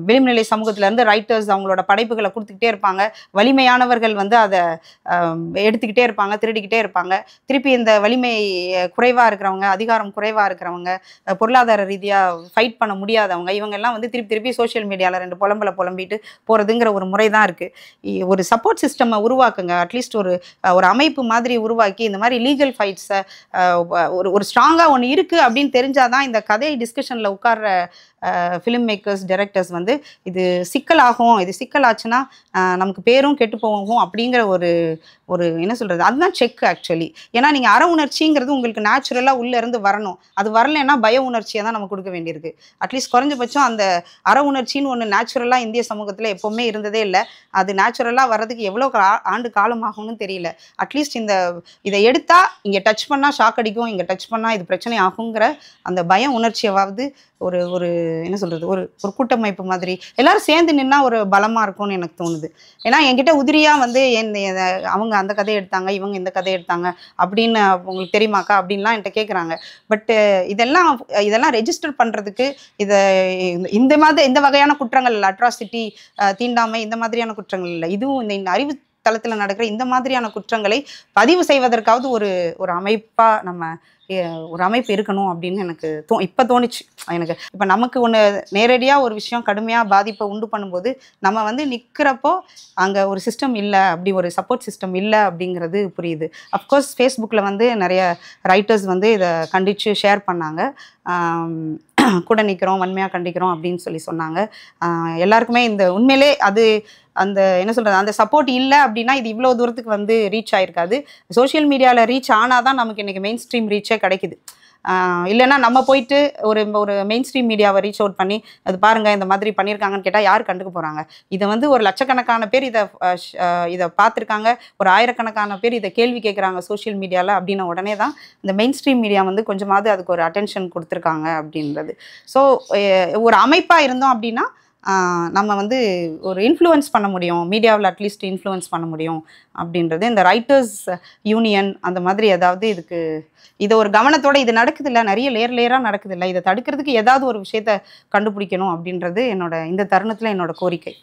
விளிம்புநிலை சமூகத்திலேருந்து ரைட்டர்ஸ் அவங்களோட படைப்புகளை கொடுத்துக்கிட்டே இருப்பாங்க. வலிமையானவர்கள் வந்து அதை எடுத்துக்கிட்டே இருப்பாங்க, திருடிக்கிட்டே இருப்பாங்க. திருப்பி இந்த வலிமை குறைவாக இருக்கிறவங்க, அதிகாரம் குறைவாக இருக்கிறவங்க, பொருளாதார ரீதியாக ஃபைட் பண்ண முடியாதவங்க, இவங்கெல்லாம் வந்து திருப்பி சோஷியல் மீடியாவில் 2 புலம்பிட்டு போகிறதுங்கிற ஒரு முறை தான் இருக்குது. ஒரு சப்போர்ட் சிஸ்டம் உருவாக்குங்க. அட்லீஸ்ட் ஒரு அமைப்பு மாதிரி உருவாக்கி இந்த மாதிரி லீகல் ஃபைட்ஸை ஒரு ஸ்ட்ராங்காக ஒன்று இருக்குது அப்படின்னு தெரிஞ்சாதான் இந்த கதை டிஸ்கஷனில் உட்கார்ற ஃபிலிம் மேக்கர்ஸ் டைரக்டர்ஸ் வந்து இது சிக்கலாகும், இது சிக்கலாச்சுன்னா நமக்கு பேரும் கெட்டு போகும் அப்படிங்கிற ஒரு என்ன சொல்கிறது, அதுதான் செக் ஆக்சுவலி. ஏன்னா நீங்கள் அற உணர்ச்சிங்கிறது உங்களுக்கு நேச்சுரலாக உள்ளேருந்து வரணும். அது வரலைன்னா பய உணர்ச்சியை தான் நம்ம கொடுக்க வேண்டியிருக்கு. அட்லீஸ்ட் குறைஞ்சபட்சம் அந்த அற உணர்ச்சின்னு ஒன்று நேச்சுரலாக இந்திய சமூகத்தில் எப்போவுமே இருந்ததே இல்லை. அது நேச்சுரலாக வர்றதுக்கு எவ்வளோ ஆண்டு காலமாகும்னு தெரியல. அட்லீஸ்ட் இதை எடுத்தால் இங்கே டச் பண்ணால் ஷாக் அடிக்கும், இங்கே டச் பண்ணால் இது பிரச்சனை ஆகுங்கிற அந்த பய உணர்ச்சியாவது ஒரு என்ன சொல்கிறது, ஒரு கூட்டமைப்பு மாதிரி எல்லாரும் சேர்ந்து நின்னா ஒரு பலமாக இருக்கும்னு எனக்கு தோணுது. ஏன்னா என்கிட்ட உதிரியாக வந்து அவங்க அந்த கதையை எடுத்தாங்க, இவங்க இந்த கதையை எடுத்தாங்க அப்படின்னு உங்களுக்கு தெரியுமாக்கா அப்படின்லாம் என்கிட்ட கேட்குறாங்க. பட்டு இதெல்லாம் ரெஜிஸ்டர் பண்ணுறதுக்கு இந்த வகையான குற்றங்கள் இல்லை, அட்ராசிட்டி, தீண்டாமை இந்த மாதிரியான குற்றங்கள் இல்லை. இதுவும் இந்த அறிவு தளத்தில் நடக்கிற இந்த மாதிரியான குற்றங்களை பதிவு செய்வதற்காவது ஒரு அமைப்பாக ஒரு அமைப்பு இருக்கணும் அப்படின்னு எனக்கு இப்போ தோணுச்சு எனக்கு. இப்போ நமக்கு ஒன்று நேரடியாக ஒரு விஷயம் கடுமையாக பாதிப்பை உண்டு பண்ணும்போது நம்ம வந்து நிற்கிறப்போ அங்கே ஒரு சிஸ்டம் இல்லை, அப்படி ஒரு சப்போர்ட் சிஸ்டம் இல்லை அப்படிங்கிறது புரியுது. அஃப்கோர்ஸ் ஃபேஸ்புக்கில் வந்து நிறைய ரைட்டர்ஸ் வந்து இதை கண்டித்து ஷேர் பண்ணாங்க. கூட நிற்கிறோம், வன்மையாக கண்டிக்கிறோம் அப்படின்னு சொன்னாங்க. எல்லாருக்குமே இந்த உண்மையிலே அந்த என்ன சொல்கிறது, அந்த சப்போர்ட் இல்லை அப்படின்னா இது இவ்வளோ தூரத்துக்கு வந்து ரீச் ஆகிருக்காது. சோஷியல் மீடியாவில் ரீச் ஆனால் தான் நமக்கு இன்றைக்கி மெயின் ஸ்ட்ரீம் ரீச்சே கிடைக்குது. இல்லைன்னா நம்ம போயிட்டு ஒரு மெயின் ஸ்ட்ரீம் மீடியாவை ரீச் அவுட் பண்ணி அது பாருங்கள் இந்த மாதிரி பண்ணியிருக்காங்கன்னு கேட்டால் யார் கண்டுக்க போகிறாங்க? இதை வந்து ஒரு லட்சக்கணக்கான பேர் இதை பார்த்துருக்காங்க, ஒரு ஆயிரக்கணக்கான பேர் இதை கேள்வி கேட்குறாங்க சோஷியல் மீடியாவில் அப்படின்ன உடனே தான் இந்த மெயின் ஸ்ட்ரீம் மீடியா வந்து கொஞ்சமாவது அதுக்கு ஒரு அட்டென்ஷன் கொடுத்துருக்காங்க அப்படின்றது. ஸோ ஒரு அமைப்பாக இருந்தோம் அப்படின்னா நம்ம வந்து ஒரு இன்ஃப்ளூயன்ஸ் பண்ண முடியும், மீடியாவில் அட்லீஸ்ட் இன்ஃப்ளூயன்ஸ் பண்ண முடியும் அப்படின்றது. இந்த ரைட்டர்ஸ் யூனியன் அந்த மாதிரி ஏதாவது இதை ஒரு கவனத்தோடு இது நடக்குதில்ல, நிறைய லேயராக நடக்குதில்ல, இதை தடுக்கிறதுக்கு ஏதாவது ஒரு விஷயத்தை கண்டுபிடிக்கணும் அப்படின்றது இந்த தருணத்தில் என்னோட கோரிக்கை.